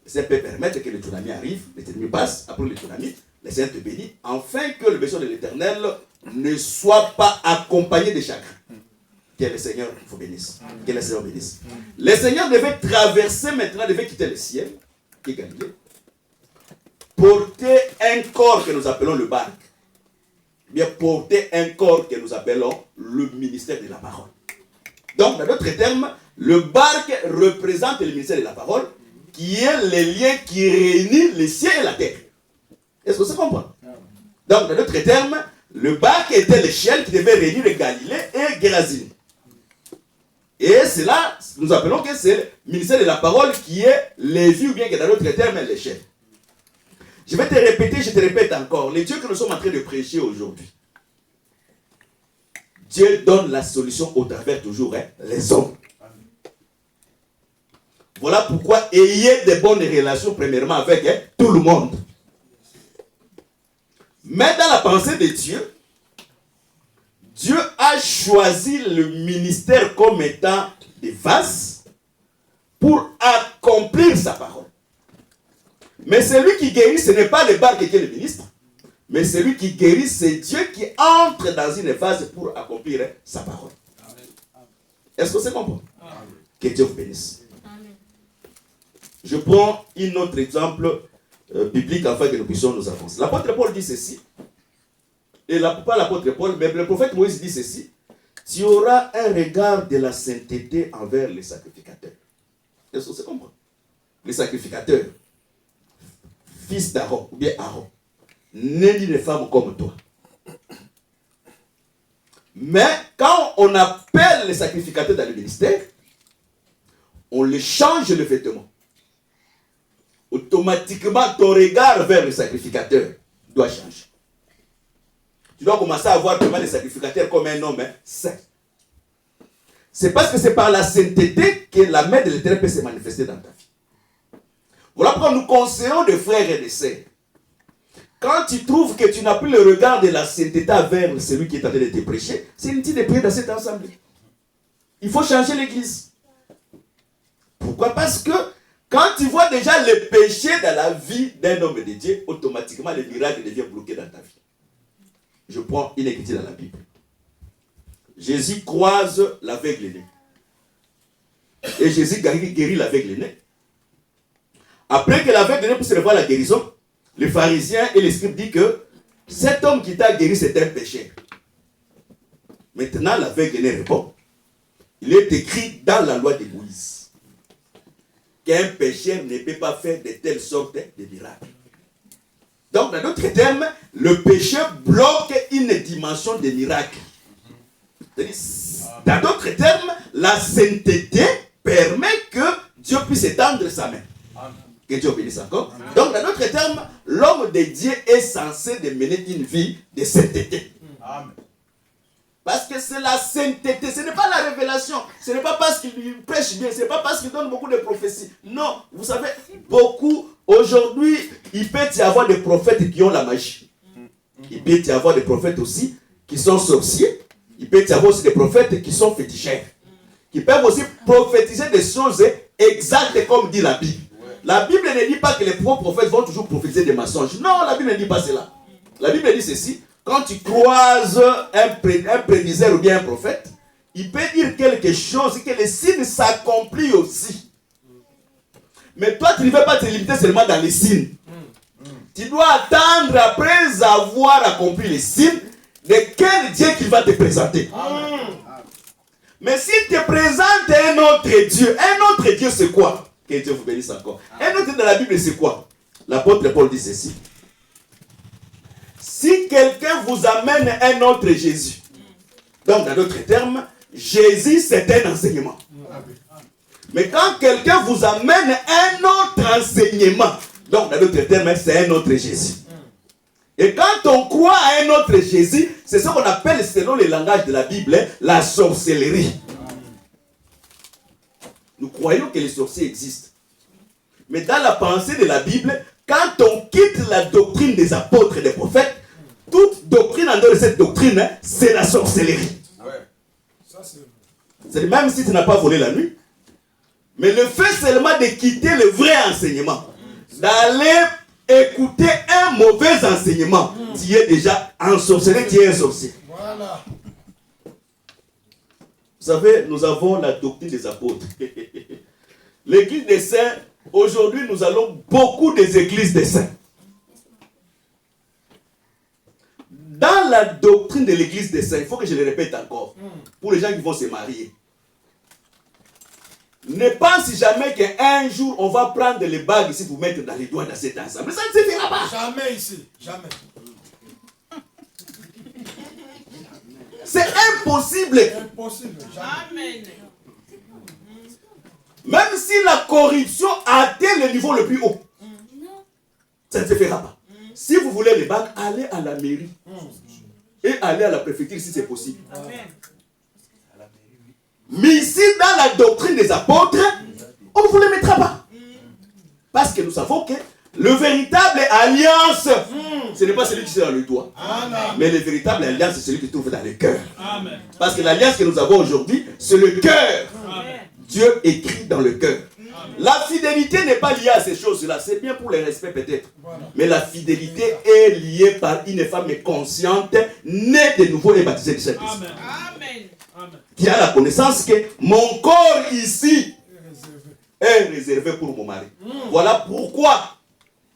Le Seigneur peut permettre que le tsunami arrive, le tsunami passe, après le tsunami, le Seigneur te bénit, afin que le besoin de l'Éternel ne soit pas accompagné de chagrin. Que le Seigneur vous bénisse. Que le Seigneur bénisse. Le Seigneur devait traverser maintenant, devait quitter le ciel, qui est Galilée, porter un corps que nous appelons le barque. Bien porter un corps que nous appelons le ministère de la parole. Donc, dans d'autres termes, le barque représente le ministère de la parole, qui est le lien qui réunit le ciel et la terre. Est-ce que ça comprend? Donc, dans d'autres termes, le barque était l'échelle qui devait réunir Galilée et Gérazini. Et c'est là, nous appelons que c'est le ministère de la parole qui est Lévi, ou bien que dans d'autres termes, l'échelle. Je vais te répéter, je te répète encore, les dieux que nous sommes en train de prêcher aujourd'hui, Dieu donne la solution au travers toujours les hommes. Voilà pourquoi ayez de bonnes relations premièrement avec tout le monde. Mais dans la pensée de Dieu, Dieu a choisi le ministère comme étant des vases pour accomplir sa parole. Mais celui qui guérit, ce n'est pas le barque qui est le ministre, Mais celui qui guérit, c'est Dieu qui entre dans une phase pour accomplir sa parole. Est-ce que c'est compris? Que Dieu vous bénisse. Amen. Je prends un autre exemple biblique afin que nous puissions nous avancer. L'apôtre Paul dit ceci. Et pas l'apôtre Paul, mais le prophète Moïse dit ceci. Tu auras un regard de la sainteté envers les sacrificateurs. Est-ce que c'est compris? Les sacrificateurs, fils d'Aaron, ou bien Aaron, nés d'une femme comme toi. Mais quand on appelle les sacrificateurs dans le ministère, on les change le vêtement. Automatiquement, ton regard vers le sacrificateur doit changer. Tu dois commencer à voir les sacrificateurs comme un homme saint. C'est parce que c'est par la sainteté que la main de l'Éternel peut se manifester dans ta vie. Voilà pourquoi nous conseillons des frères et des sœurs. Quand tu trouves que tu n'as plus le regard de la sainteté vers celui qui est en train de te prêcher, c'est inutile de prier dans cette assemblée. Il faut changer l'église. Pourquoi? Parce que quand tu vois déjà le péché dans la vie d'un homme de Dieu, automatiquement le miracle devient bloqué dans ta vie. Je prends une écriture dans la Bible. Jésus croise l'aveugle-né. Et Jésus guérit l'aveugle-né. Après que l'aveugle-né puisse recevoir la guérison, les pharisiens et les scribes disent que cet homme qui t'a guéri, c'est un pécheur. Maintenant, l'aveugle-né répond. Il est écrit dans la loi de Moïse qu'un pécheur ne peut pas faire de telles sortes de miracles. Donc, dans d'autres termes, le péché bloque une dimension de miracle. Dans d'autres termes, la sainteté permet que Dieu puisse étendre sa main. Que Dieu bénisse encore. Amen. Donc, dans d'autres termes, l'homme de Dieu est censé de mener une vie de sainteté. Amen. Parce que c'est la sainteté, ce n'est pas la révélation, ce n'est pas parce qu'il prêche bien, ce n'est pas parce qu'il donne beaucoup de prophéties. Non, vous savez, beaucoup, aujourd'hui, il peut y avoir des prophètes qui ont la magie. Il peut y avoir des prophètes aussi qui sont sorciers. Il peut y avoir aussi des prophètes qui sont féticheurs. Qui peuvent aussi prophétiser des choses exactes comme dit la Bible. La Bible ne dit pas que les prophètes vont toujours prophétiser des mensonges. Non, la Bible ne dit pas cela. La Bible dit ceci. Quand tu croises un prédiseur ou bien un prophète, il peut dire quelque chose et que les signes s'accomplissent aussi. Mais toi, tu ne veux pas te limiter seulement dans les signes. Tu dois attendre après avoir accompli les signes de quel Dieu qu'il va te présenter. Mais s'il te présente un autre Dieu c'est quoi? Que Dieu vous bénisse encore. Un autre dans la Bible c'est quoi? L'apôtre Paul dit ceci. Si quelqu'un vous amène un autre Jésus, donc dans d'autres termes, Jésus c'est un enseignement. Mais quand quelqu'un vous amène un autre enseignement, donc dans d'autres termes, c'est un autre Jésus. Et quand on croit à un autre Jésus, c'est ce qu'on appelle, selon le langage de la Bible, la sorcellerie. Nous croyons que les sorciers existent. Mais dans la pensée de la Bible, quand on quitte la doctrine des apôtres et des prophètes, toute doctrine en dehors de cette doctrine, c'est la sorcellerie. C'est même si tu n'as pas volé la nuit. Mais le fait seulement de quitter le vrai enseignement, d'aller écouter un mauvais enseignement, tu es déjà ensorcelé, tu es un sorcier. Voilà. Vous savez, nous avons la doctrine des apôtres. L'église des saints, aujourd'hui nous allons beaucoup des églises des saints. Dans la doctrine de l'église des saints, il faut que je le répète encore, pour les gens qui vont se marier. Ne pense jamais qu'un jour on va prendre les bagues ici pour mettre dans les doigts dans cet ensemble. Ça ne se fera pas. Jamais ici, jamais. C'est impossible. Impossible, jamais. Même si la corruption atteint le niveau le plus haut, ça ne se fera pas. Si vous voulez les bagues, allez à la mairie. Et allez à la préfecture si c'est possible. Amen. Mais ici, dans la doctrine des apôtres, on ne vous les mettra pas. Parce que nous savons que le véritable alliance, ce n'est pas celui qui est dans le doigt. Amen. Mais le véritable alliance, c'est celui qui se trouve dans le cœur. Amen. Parce que l'alliance que nous avons aujourd'hui, c'est le cœur. Amen. Dieu écrit dans le cœur. Amen. La fidélité n'est pas liée à ces choses-là. C'est bien pour les respects peut-être. Voilà. Mais la fidélité est liée par une femme consciente, née de nouveau et baptisée du Saint-Esprit. Amen. Qui a la connaissance que mon corps ici est réservé pour mon mari. Voilà pourquoi,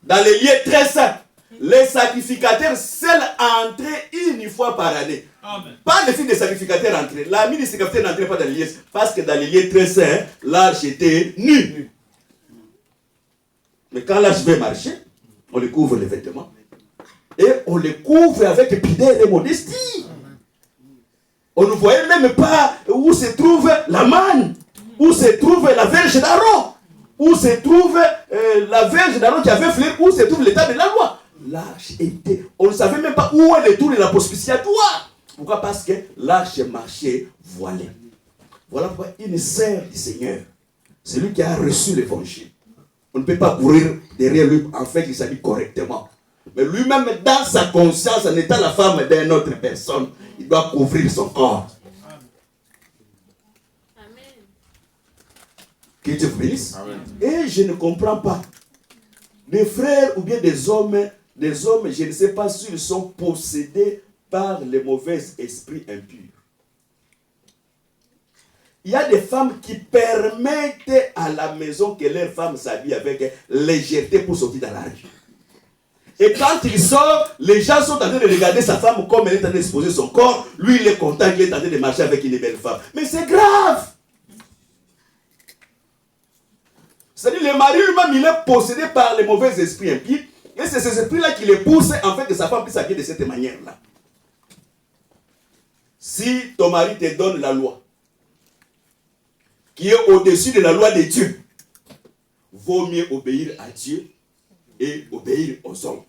dans les lieux très saints, les sacrificateurs seuls entraient une fois par année. Amen. Pas les filles des sacrificateurs entraient. La mine des sacrificateurs n'entrait pas dans les lieux. Parce que dans les lieux très saints, l'arche était nue. Mais quand l'arche veut marcher, on lui couvre les vêtements. Et on les couvre avec pudeur et modestie. On ne voyait même pas où se trouve la manne, où se trouve la verge d'Aaron, où se trouve la verge d'Aaron qui avait flairé, où se trouve l'état de la loi. L'arche était... On ne savait même pas où est le tour de la propitiatoire. Pourquoi? Parce que l'arche marchait voilée. Voilà pourquoi une sœur du Seigneur, celui qui a reçu l'évangile, on ne peut pas courir derrière lui en fait qu'il s'habille correctement. Mais lui-même, dans sa conscience, en étant la femme d'une autre personne, il doit couvrir son corps. Amen. Que Dieu vous bénisse. Et je ne comprends pas. Des frères ou bien des hommes, je ne sais pas s'ils sont possédés par les mauvais esprits impurs. Il y a des femmes qui permettent à la maison que leurs femmes s'habillent avec légèreté pour sortir dans la rue. Et quand il sort, les gens sont en train de regarder sa femme comme elle est en train d'exposer son corps. Lui, il est content qu'il est en train de marcher avec une belle femme. Mais c'est grave. C'est-à-dire, le mari lui-même, il est possédé par les mauvais esprits impies. Et c'est ces esprits-là qui les poussent, en fait, que sa femme puisse s'habiller de cette manière-là. Si ton mari te donne la loi, qui est au-dessus de la loi de Dieu, vaut mieux obéir à Dieu et obéir aux hommes.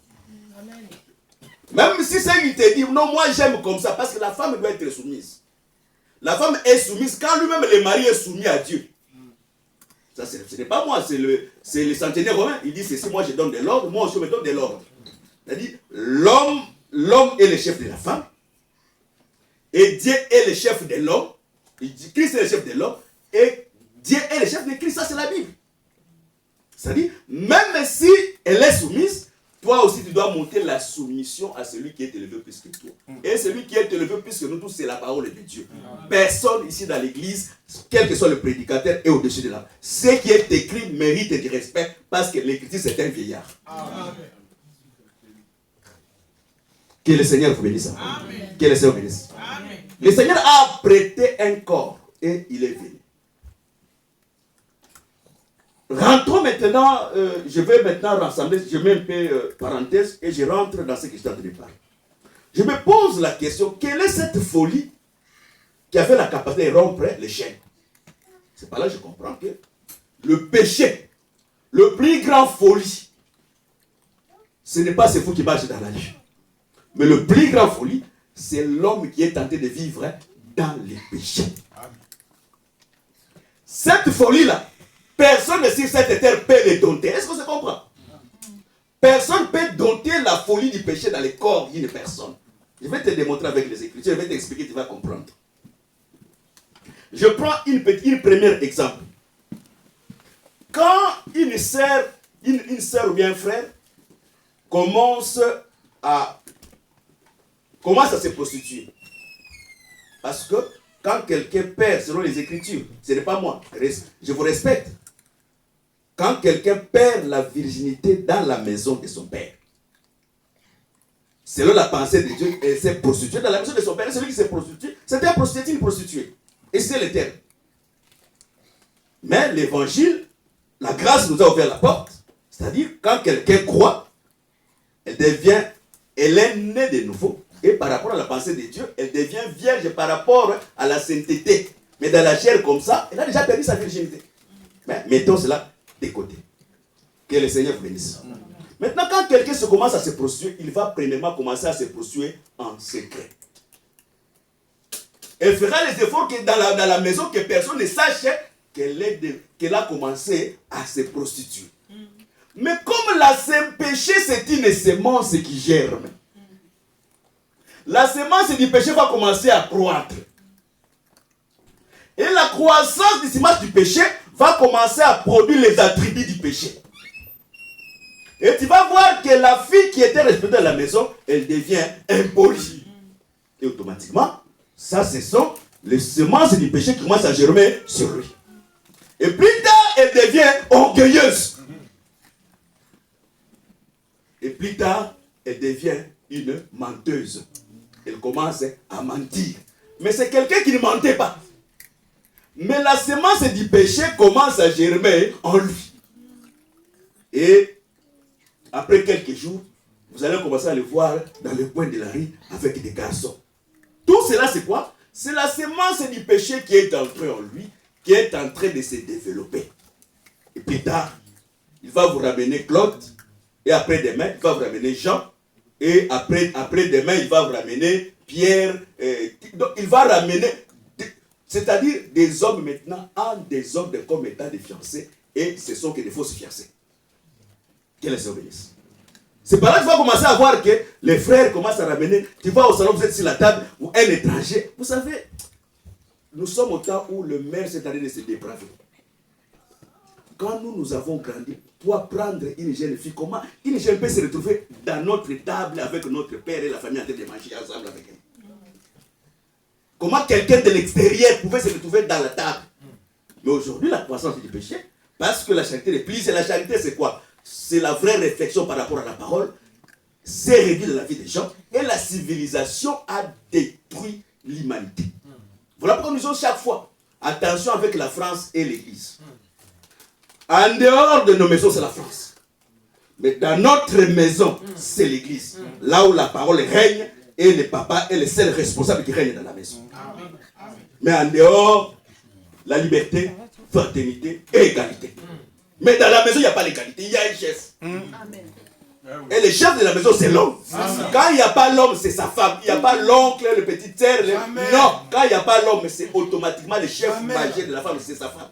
Amen. Même si c'est lui te dit, non, moi j'aime comme ça, parce que la femme doit être soumise. La femme est soumise quand lui-même le mari est soumis à Dieu. Ça, ce n'est pas moi, c'est le centenaire romain. Il dit ceci, moi je donne de l'ordre, moi aussi je me donne de l'ordre. C'est-à-dire, l'homme est le chef de la femme, et Dieu est le chef de l'homme. Il dit Christ est le chef de l'homme, et Dieu est le chef de Christ. Ça, c'est la Bible. C'est-à-dire, même si elle est soumise, toi aussi tu dois monter la soumission à celui qui est élevé plus que toi. Et celui qui est élevé plus que nous tous, c'est la parole de Dieu. Personne ici dans l'église, quel que soit le prédicateur, est au-dessus de là. Ce qui est écrit mérite du respect parce que l'écriture c'est un vieillard. Amen. Que le Seigneur vous bénisse. Amen. Que le Seigneur vous bénisse. Amen. Le Seigneur a prêté un corps et il est venu. Rentrons maintenant, je vais maintenant rassembler, je mets un peu parenthèse et je rentre dans ce que je suis en train de parler. Je me pose la question, quelle est cette folie qui a fait la capacité de rompre les chaînes? C'est par là que je comprends que le péché, le plus grand folie, ce n'est pas ce fou qui marche dans la rue. Mais le plus grand folie, c'est l'homme qui est tenté de vivre dans les péchés. Cette folie-là, personne sur cette terre peut les dompter. Est-ce que ça comprend? Personne ne peut dompter la folie du péché dans le corps d'une personne. Je vais te démontrer avec les Écritures, je vais t'expliquer, tu vas comprendre. Je prends une première exemple. Quand une sœur ou bien un frère commence à se prostituer. Parce que quand quelqu'un perd, selon les Écritures, ce n'est pas moi, je vous respecte. Quand quelqu'un perd la virginité dans la maison de son père, selon la pensée de Dieu, elle s'est prostituée dans la maison de son père. Et celui qui s'est prostitué, c'était un prostitué, une prostituée. Et c'est le terme. Mais l'évangile, la grâce nous a ouvert la porte. C'est-à-dire, quand quelqu'un croit, elle est née de nouveau. Et par rapport à la pensée de Dieu, elle devient vierge par rapport à la sainteté. Mais dans la chair comme ça, elle a déjà perdu sa virginité. Mais mettons cela de côté. Que le Seigneur vous bénisse. Maintenant, quand quelqu'un commence à se prostituer, il va premièrement commencer à se prostituer en secret. Elle fera les efforts que dans la maison, que personne ne sache qu'elle a commencé à se prostituer. Mais comme le péché, c'est une semence qui germe. La semence du péché va commencer à croître. Et la croissance du semence du péché va commencer à produire les attributs du péché. Et tu vas voir que la fille qui était respectée à la maison, elle devient impolie. Et automatiquement, ça, ce sont les semences du péché qui commencent à germer sur lui. Et plus tard, elle devient orgueilleuse. Et plus tard, elle devient une menteuse. Elle commence à mentir. Mais c'est quelqu'un qui ne mentait pas. Mais la semence du péché commence à germer en lui. Et après quelques jours, vous allez commencer à le voir dans le coin de la rue avec des garçons. Tout cela, c'est quoi? C'est la semence du péché qui est entrée en lui, qui est en train de se développer. Et plus tard, il va vous ramener Claude. Et après-demain, il va vous ramener Jean. Et après-demain, il va vous ramener Pierre. Donc, il va ramener, c'est-à-dire des hommes maintenant, des hommes comme étant des fiancés. Et ce sont que des fausses fiancés. Que les Seigneur bénisse. C'est par là que tu vas commencer à voir que les frères commencent à ramener. Tu vas au salon, vous êtes sur la table, ou un étranger. Vous savez, nous sommes au temps où le maire s'est allé de se dépraver. Quand nous avons grandi, pour prendre une jeune fille, comment une jeune peut se retrouver dans notre table avec notre père et la famille en train de manger ensemble avec elle? Comment quelqu'un de l'extérieur pouvait se retrouver dans la table? Mais aujourd'hui, la croissance du péché, parce que la charité replie, et la charité c'est quoi? C'est la vraie réflexion par rapport à la parole, c'est réduit dans la vie des gens, et la civilisation a détruit l'humanité. Voilà pourquoi nous disons chaque fois, attention avec la France et l'Église. En dehors de nos maisons, c'est la France. Mais dans notre maison, c'est l'Église. Là où la parole règne, et le papa est le seul responsable qui règne dans la maison. Mais en dehors, la liberté, fraternité et égalité. Mais dans la maison, il n'y a pas d'égalité, il y a un chef. Et le chef de la maison, c'est l'homme. Quand il n'y a pas l'homme, c'est sa femme. Il n'y a pas l'oncle, le petit frère. Non, quand il n'y a pas l'homme, c'est automatiquement le chef majeur de la femme, c'est sa femme.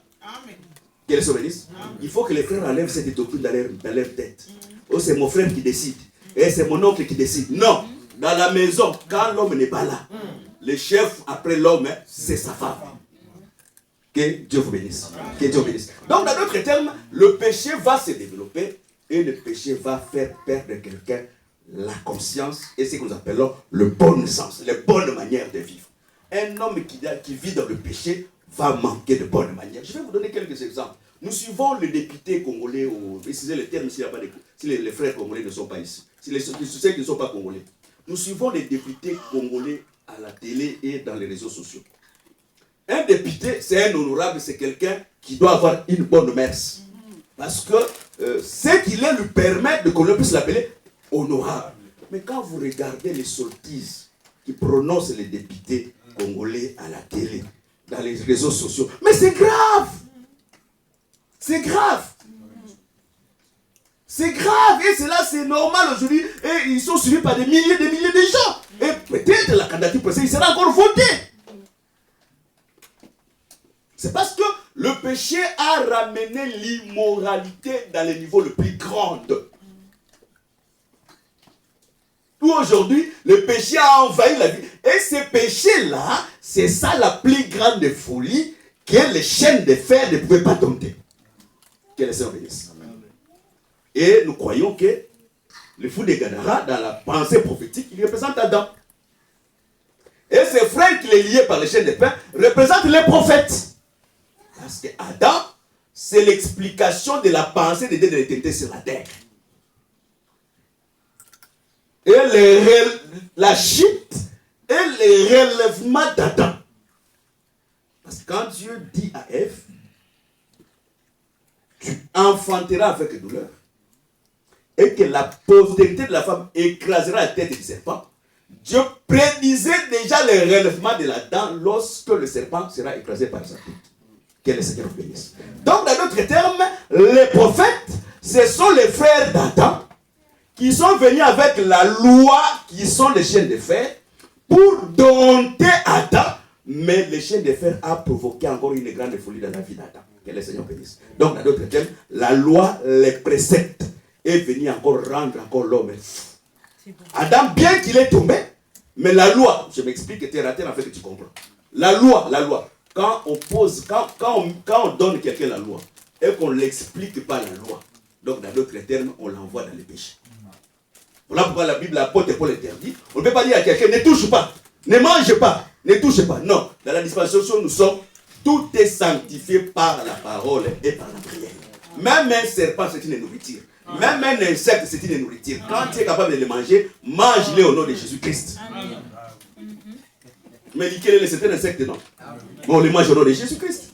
Que les Seigneur bénisse. Il faut que les frères enlèvent cette doctrine dans leur tête. Oh, c'est mon frère qui décide. Et c'est mon oncle qui décide. Non. Dans la maison, quand l'homme n'est pas là, le chef après l'homme, c'est sa femme. Que Dieu vous bénisse. Que Dieu vous bénisse. Donc, dans d'autres termes, le péché va se développer et le péché va faire perdre quelqu'un la conscience et ce que nous appelons le bon sens, les bonnes manières de vivre. Un homme qui vit dans le péché va manquer de bonnes manières. Je vais vous donner quelques exemples. Nous suivons le député congolais, précisez le terme si les frères congolais ne sont pas ici, si ceux qui ne sont pas congolais. Nous suivons les députés congolais à la télé et dans les réseaux sociaux. Un député, c'est un honorable, c'est quelqu'un qui doit avoir une bonne mère. Parce que ce qu'il est lui permet de qu'on puisse l'appeler honorable. Mais quand vous regardez les sottises qui prononcent les députés congolais à la télé, dans les réseaux sociaux, mais c'est grave! C'est grave! C'est grave! Et cela, c'est normal aujourd'hui. Et ils sont suivis par des milliers de gens. Et peut-être la candidature précédente, il sera encore voté. C'est parce que le péché a ramené l'immoralité dans les niveaux le plus grand. Où aujourd'hui, le péché a envahi la vie. Et ces péchés-là, c'est ça la plus grande folie que les chaînes de fer ne pouvaient pas dompter. Que les Seigneur bénisse. Et nous croyons que le fou de Gadara, dans la pensée prophétique, il représente Adam. Et ses frères qui les liaient par les chaînes de fer représentent les prophètes. Parce que Adam, c'est l'explication de la pensée de Dieu de l'éternité sur la terre. Et la chute et le relèvement d'Adam. Parce que quand Dieu dit à Ève, tu enfanteras avec douleur, et que la postérité de la femme écrasera la tête du serpent, Dieu prédisait déjà le relèvement de l'Adam lorsque le serpent sera écrasé par sa tête. Que le Seigneur bénisse. Donc, dans d'autres termes, les prophètes, ce sont les frères d'Adam qui sont venus avec la loi, qui sont les chaînes de fer, pour dompter Adam. Mais les chaînes de fer a provoqué encore une grande folie dans la vie d'Adam. Que le Seigneur bénisse. Donc, dans d'autres termes, la loi, les préceptes, est venue encore rendre encore l'homme fou. Adam, bien qu'il est tombé, mais la loi, je m'explique, tu es raté en fait que tu comprends. La loi, quand on donne quelqu'un la loi et qu'on ne l'explique pas la loi, donc dans d'autres termes, on l'envoie dans les péchés. Voilà pourquoi la Bible, l'apôtre Paul interdit. On ne peut pas dire à quelqu'un, ne touche pas, ne mange pas, ne touche pas. Non, dans la dispensation, nous sommes, tout est sanctifié par la parole et par la prière. Même un serpent, c'est une nourriture. Même un insecte, c'est une nourriture. Quand tu es capable de les manger, mange-les au nom de Jésus-Christ. Mais quel est certain insecte, non? On les mange au nom de Jésus-Christ.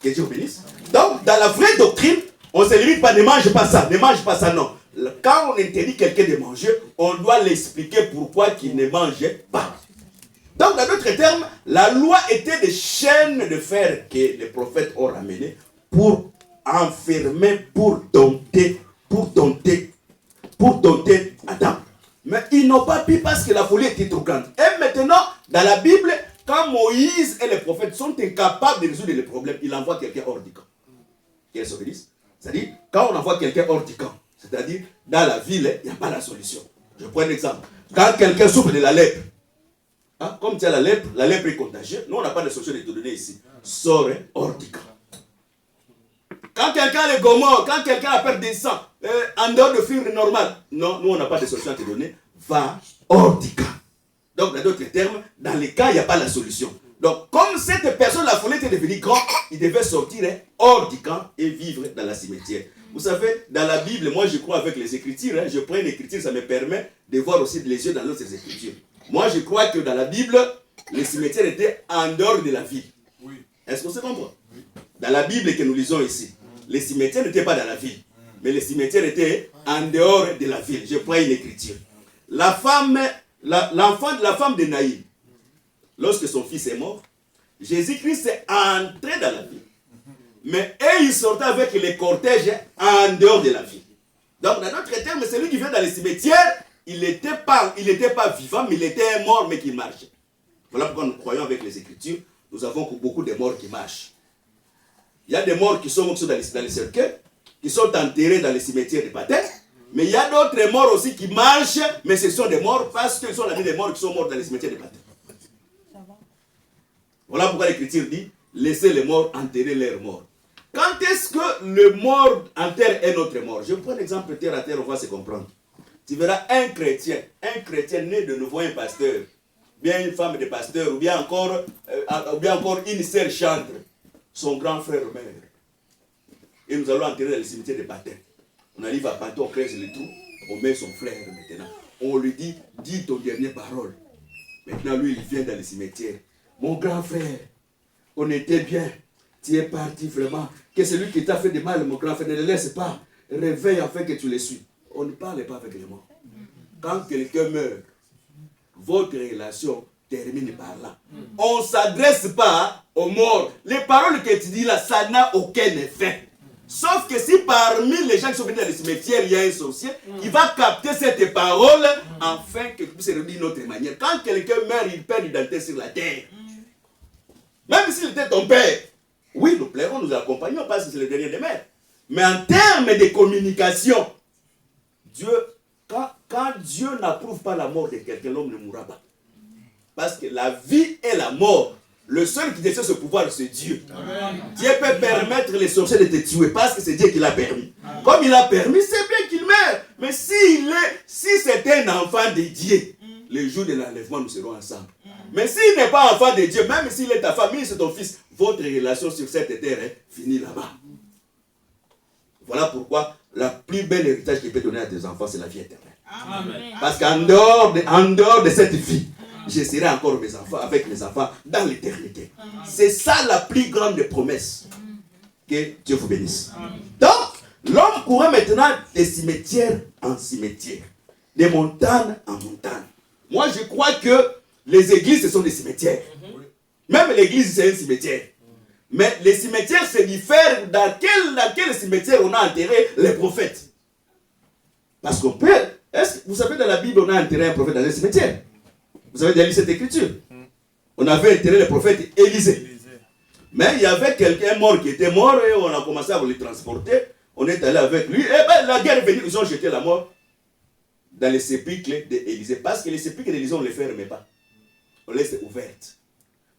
Que Dieu bénisse. Donc, dans la vraie doctrine, on ne se limite pas, ne mange pas ça, non. Quand on interdit quelqu'un de manger, on doit l'expliquer pourquoi il ne mangeait pas. Donc, dans d'autres termes, la loi était des chaînes de fer que les prophètes ont ramenées pour enfermer, pour dompter Adam. Mais ils n'ont pas pu parce que la folie était trop grande. Et maintenant, dans la Bible, quand Moïse et les prophètes sont incapables de résoudre les problèmes, ils envoient quelqu'un hors du camp. Quelle est-ce? C'est-à-dire, quand on envoie quelqu'un hors du camp, c'est-à-dire, dans la ville, il n'y a pas la solution. Je prends un exemple. Quand quelqu'un souffre de la lèpre, hein, comme tu as la lèpre est contagieuse, nous on n'a pas de solution de te donner ici. Sors hors du camp. Quand quelqu'un a le gomorre, quand quelqu'un a perdu des sangs, en dehors de flux normal, non, nous on n'a pas de solution à te donner, va hors du camp. Donc dans d'autres termes, dans les cas, il n'y a pas la solution. Donc comme cette personne, la folie était devenue grande, il devait sortir hors du camp et vivre dans la cimetière. Vous savez, dans la Bible, moi je crois avec les Écritures, je prends une écriture, ça me permet de voir aussi les yeux dans d'autres Écritures. Moi je crois que dans la Bible, les cimetières étaient en dehors de la ville. Oui. Est-ce qu'on se comprend? Oui. Dans la Bible que nous lisons ici, les cimetières n'étaient pas dans la ville, mais les cimetières étaient en dehors de la ville. Je prends une écriture. La femme de Naïm, lorsque son fils est mort, Jésus-Christ est entré dans la ville. Mais il sortait avec les cortèges en dehors de la ville. Donc, dans d'autres termes, celui qui vient dans les cimetières, il n'était pas vivant, mais il était mort, mais qui marchait. Voilà pourquoi nous croyons avec les Écritures, nous avons beaucoup de morts qui marchent. Il y a des morts qui sont dans les cercueils, qui sont enterrés dans les cimetières de baptême, mais il y a d'autres morts aussi qui marchent, mais ce sont des morts parce qu'ils sont des morts qui sont morts dans les cimetières de baptême. Voilà pourquoi l'Écriture dit, laissez les morts enterrer leurs morts. Quand est-ce que le mort enterre un autre mort? Je prends l'exemple terre à terre, on va se comprendre. Tu verras un chrétien né de nouveau, un pasteur, bien une femme de pasteur, ou bien encore une sœur chantre, son grand frère meurt. Et nous allons enterrer dans le cimetière de baptême. On arrive à Panto, on creuse le trou, on met son frère maintenant. On lui dit, dis ton dernière parole. Maintenant, lui, il vient dans le cimetière. Mon grand frère, on était bien. Tu es parti vraiment. Que celui qui t'a fait de mal, mon grand frère, ne le laisse pas. Réveille afin que tu le suis. On ne parle pas avec les morts. Quand quelqu'un meurt, votre relation termine par là. On ne s'adresse pas aux morts. Les paroles que tu dis là, ça n'a aucun effet. Sauf que si parmi les gens qui sont venus dans les cimetières, il y a un sorcier, il va capter cette parole afin que tu puisses réunir d'une autre manière. Quand quelqu'un meurt, il perd l'identité sur la terre. Même s'il était ton père, oui, nous plairons, nous accompagnons parce que c'est le dernier des mères. Mais en termes de communication, quand Dieu n'approuve pas la mort de quelqu'un, l'homme ne mourra pas. Parce que la vie et la mort, le seul qui détient ce pouvoir, c'est Dieu. Amen. Dieu peut permettre les sorciers de te tuer parce que c'est Dieu qui l'a permis. Amen. Comme il a permis, c'est bien qu'il meure. Mais si c'est un enfant de Dieu, le jour de l'enlèvement, nous serons ensemble. Mais s'il n'est pas enfant de Dieu, même s'il est ta famille, c'est ton fils, votre relation sur cette terre est finie là-bas. Voilà pourquoi la plus belle héritage qu'il peut donner à tes enfants, c'est la vie éternelle. Amen. Parce qu'en dehors de cette vie, je serai encore avec mes enfants dans l'éternité. C'est ça la plus grande promesse. Que Dieu vous bénisse. Donc, l'homme courrait maintenant des cimetières en cimetières, des montagnes en montagnes. Moi, je crois que les églises, ce sont des cimetières. Même l'église, c'est un cimetière. Mais les cimetières se diffèrent dans quel cimetière on a enterré les prophètes. Parce qu'on peut... Vous savez, dans la Bible, on a enterré un prophète dans un cimetière. Vous avez déjà lu cette écriture. On avait enterré le prophète Élisée. Mais il y avait quelqu'un mort qui était mort et on a commencé à le transporter. On est allé avec lui. Et bien la guerre est venue, ils ont jeté la mort dans les sépulcres d'Élisée. Parce que les sépulcres d'Élisée, on ne les ferme pas. on laisse ouverte.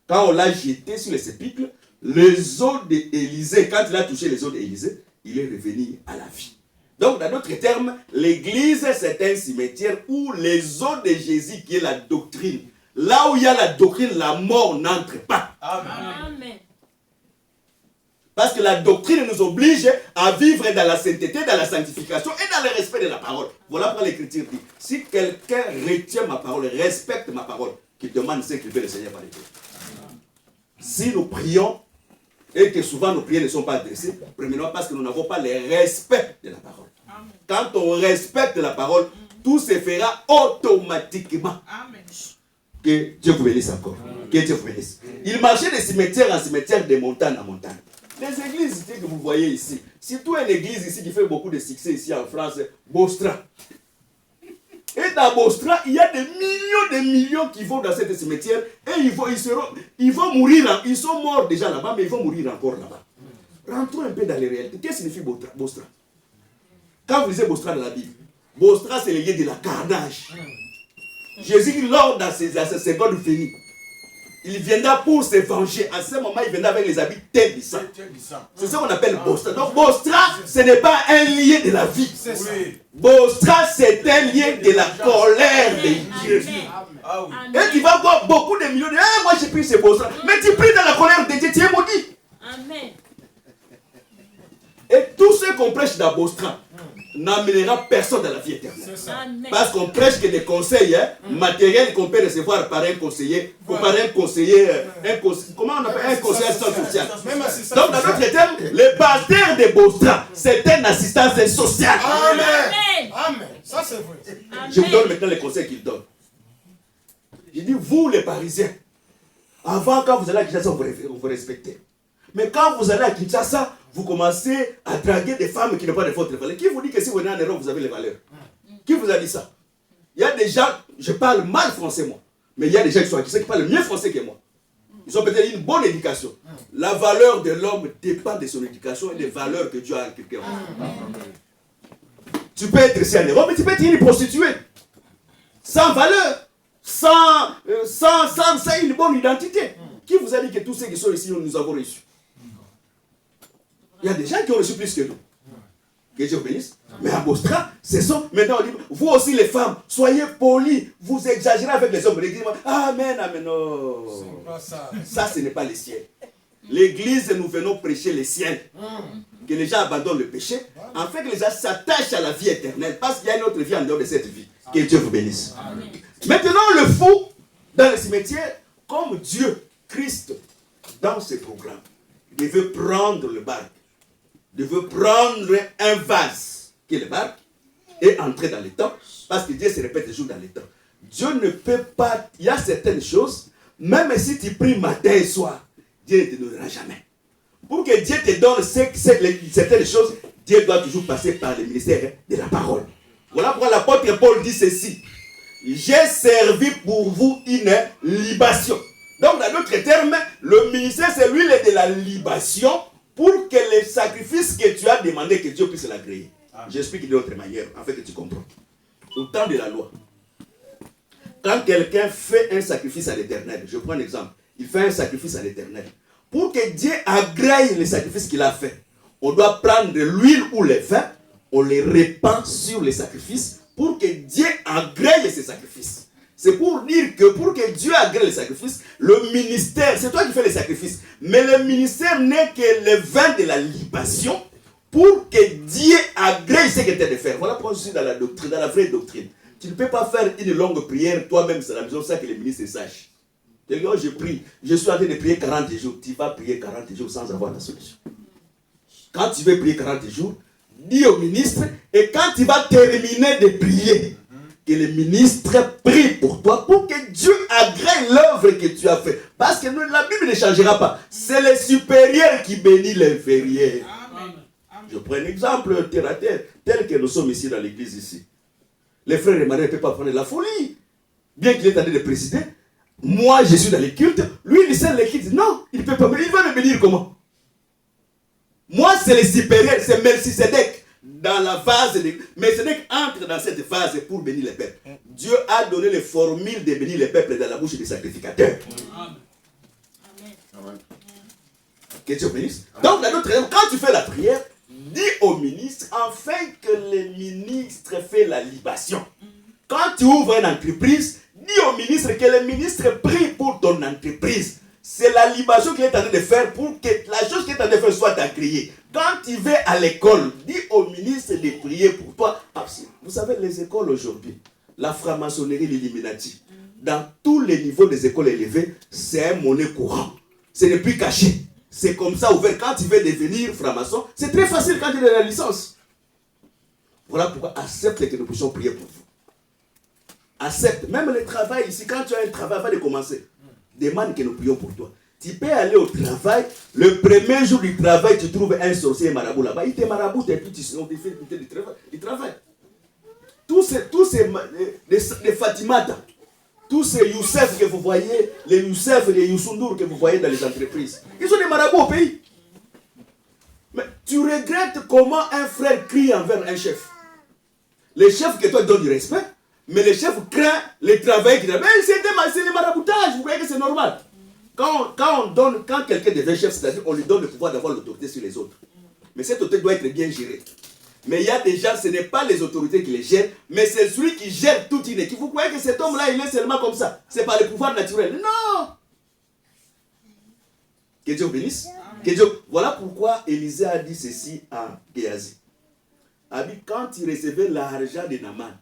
Quand on l'a jeté sur les sépulcres, les os d'Élisée, quand il a touché les os d'Élisée, il est revenu à la vie. Donc, dans d'autres termes, l'église, c'est un cimetière où les os de Jésus, qui est la doctrine, là où il y a la doctrine, la mort n'entre pas. Amen. Parce que la doctrine nous oblige à vivre dans la sainteté, dans la sanctification et dans le respect de la parole. Voilà pourquoi l'Écriture dit, si quelqu'un retient ma parole, respecte ma parole, qu'il demande ce qu'il veut, le Seigneur va le faire. Si nous prions, et que souvent nos prières ne sont pas adressées, premièrement parce que nous n'avons pas le respect de la parole. Amen. Quand on respecte la parole, tout se fera automatiquement. Amen. Que Dieu vous bénisse encore. Que Dieu vous bénisse. Il marchait de cimetière en cimetière, de montagne en montagne. Les églises que vous voyez ici, surtout une église ici qui fait beaucoup de succès ici en France, Bostra. Et dans Bostra, il y a des millions qui vont dans cette cimetière et ils vont mourir. Ils sont morts déjà là-bas, mais ils vont mourir encore là-bas. Rentrons un peu dans les réalités. Qu'est-ce que signifie Bostra? Quand vous lisez Bostra dans la Bible, Bostra c'est le lieu de la carnage. Jésus, lors dans ses secondes venues, il viendra pour se venger. À ce moment, il viendra avec les habits tels du sang. C'est ça qu'on appelle Bostra. Donc Bostra, ce n'est pas un lieu de la vie. Bostra, c'est un lieu de la colère de Dieu. Et tu vas voir beaucoup de millions de... Ah, moi j'ai pris ce Bostra. Mais tu pries dans la colère de Dieu, tu es maudit. Amen. Et tout ce qu'on prêche dans Bostra n'amènera personne dans la vie éternelle. Parce qu'on prêche que des conseils matériels qu'on peut recevoir par un conseiller, ou par un conseiller, comment on appelle un conseiller assistant social. Donc dans notre terme, le pasteur de Bostra, c'est un assistant social. Amen. Amen. Ça c'est vrai. Je vous donne maintenant les conseils qu'il donne. Il dit, vous les Parisiens, avant quand vous allez à Kinshasa, vous respectez. Mais quand vous allez à Kinshasa, vous commencez à draguer des femmes qui n'ont pas de votre valeur. Qui vous dit que si vous venez en Europe, vous avez les valeurs? Qui vous a dit ça? Il y a des gens, je parle mal français moi, mais il y a des gens qui parlent mieux français que moi. Ils ont peut-être une bonne éducation. La valeur de l'homme dépend de son éducation et des valeurs que Dieu a inculquées. Tu peux être ici en Europe, mais tu peux être une prostituée. Sans valeur, sans une bonne identité. Qui vous a dit que tous ceux qui sont ici, nous avons reçu? Il y a des gens qui ont reçu plus que nous. Que Dieu vous bénisse. Mais à Bostra, c'est ça. Maintenant, on dit, vous aussi les femmes, soyez polis. Vous exagérez avec les hommes. L'église, amen, amen. Non. Ça, ce n'est pas le ciel. L'église, nous venons prêcher le ciel. Que les gens abandonnent le péché. En fait, que les gens s'attachent à la vie éternelle. Parce qu'il y a une autre vie en dehors de cette vie. Que Dieu vous bénisse. Amen. Maintenant, le fou, dans le cimetière, comme Dieu, Christ, dans ses programmes, il veut prendre le barque. Il veut prendre un vase, qui est le barque, et entrer dans le temps, parce que Dieu se répète toujours dans le temps. Dieu ne peut pas, il y a certaines choses, même si tu pries matin et soir, Dieu ne te donnera jamais. Pour que Dieu te donne certaines choses, Dieu doit toujours passer par le ministère de la parole. Voilà pourquoi l'apôtre Paul dit ceci. J'ai servi pour vous une libation. Donc, dans d'autres termes, le ministère, c'est l'huile de la libation pour que les sacrifices que tu as demandé, que Dieu puisse l'agréer. J'explique d'une autre manière, afin que tu comprennes. Au temps de la loi, quand quelqu'un fait un sacrifice à l'Éternel, je prends un exemple, il fait un sacrifice à l'Éternel. Pour que Dieu agrée le sacrifice qu'il a fait, on doit prendre l'huile ou le vin, on les répand sur les sacrifices pour que Dieu agrée ces sacrifices. C'est pour dire que pour que Dieu agrée les sacrifices, le ministère, c'est toi qui fais les sacrifices, mais le ministère n'est que le vin de la libation pour que Dieu agrée ce que tu as de faire. Voilà pourquoi je suis dans la doctrine, dans la vraie doctrine. Tu ne peux pas faire une longue prière toi-même sur la maison sans que le ministre sache. Quelqu'un, je prie, je suis en train de prier 40 jours. Tu vas prier 40 jours sans avoir la solution. Quand tu veux prier 40 jours, dis au ministre, et quand tu vas terminer de prier, que le ministre prie pour toi, pour que Dieu agrée l'œuvre que tu as faite. Parce que la Bible ne changera pas. C'est le supérieur qui bénit l'inférieur. Je prends un exemple terre à terre, tel que nous sommes ici dans l'église ici. Les frères et Marie ne peuvent pas prendre la folie. Bien qu'il est en train de présider, moi je suis dans les cultes, lui il sert les cultes. Non, il ne peut pas, il va me bénir comment? Moi c'est le supérieur, c'est Melchisedec. dans la vase, mais ce n'est qu'entre dans cette vase pour bénir les peuples. Dieu a donné les formules de bénir les peuples dans la bouche des sacrificateurs. Amen. Que Dieu bénisse. Donc, dans notre terme, quand tu fais la prière, dis au ministre, afin que les ministres fassent la libation. Quand tu ouvres une entreprise, dis au ministre que le ministre prie pour ton entreprise. C'est la libation qu'il est en train de faire pour que la chose qu'il est en train de faire soit agréée. Quand tu vas à l'école, dis au ministre de prier pour toi. Vous savez, les écoles aujourd'hui, la franc-maçonnerie, l'Illuminati, dans tous les niveaux des écoles élevées, c'est un monnaie courant. Ce n'est plus caché. C'est comme ça ouvert. Quand tu veux devenir franc-maçon, c'est très facile quand tu as la licence. Voilà pourquoi accepte que nous puissions prier pour vous. Accepte. Même le travail ici, quand tu as un travail avant de commencer, demande que nous prions pour toi. Tu peux aller au travail, le premier jour du travail, tu trouves un sorcier marabout là-bas. Il te maraboute et puis tu fais du travail. Tous ces les Fatimata, tous ces Youssef que vous voyez, les Youssef et les Youssoundour que vous voyez dans les entreprises, ils sont des marabouts au pays. Mais tu regrettes comment un frère crie envers un chef. Le chef que toi donne du respect, mais le chef craint le travail qu'il a. Mais c'est le maraboutage, vous voyez que c'est normal. Quand quelqu'un devient chef, c'est-à-dire qu'on lui donne le pouvoir d'avoir l'autorité sur les autres. Mais cette autorité doit être bien gérée. Mais il y a des gens, ce n'est pas les autorités qui les gèrent, mais c'est celui qui gère toute une équipe. Vous croyez que cet homme-là, il est seulement comme ça? C'est par le pouvoir naturel. Non! Que Dieu bénisse. Que Dieu... Voilà pourquoi Élisée a dit ceci à Géasi. Il a dit, quand tu recevais l'argent de Naaman,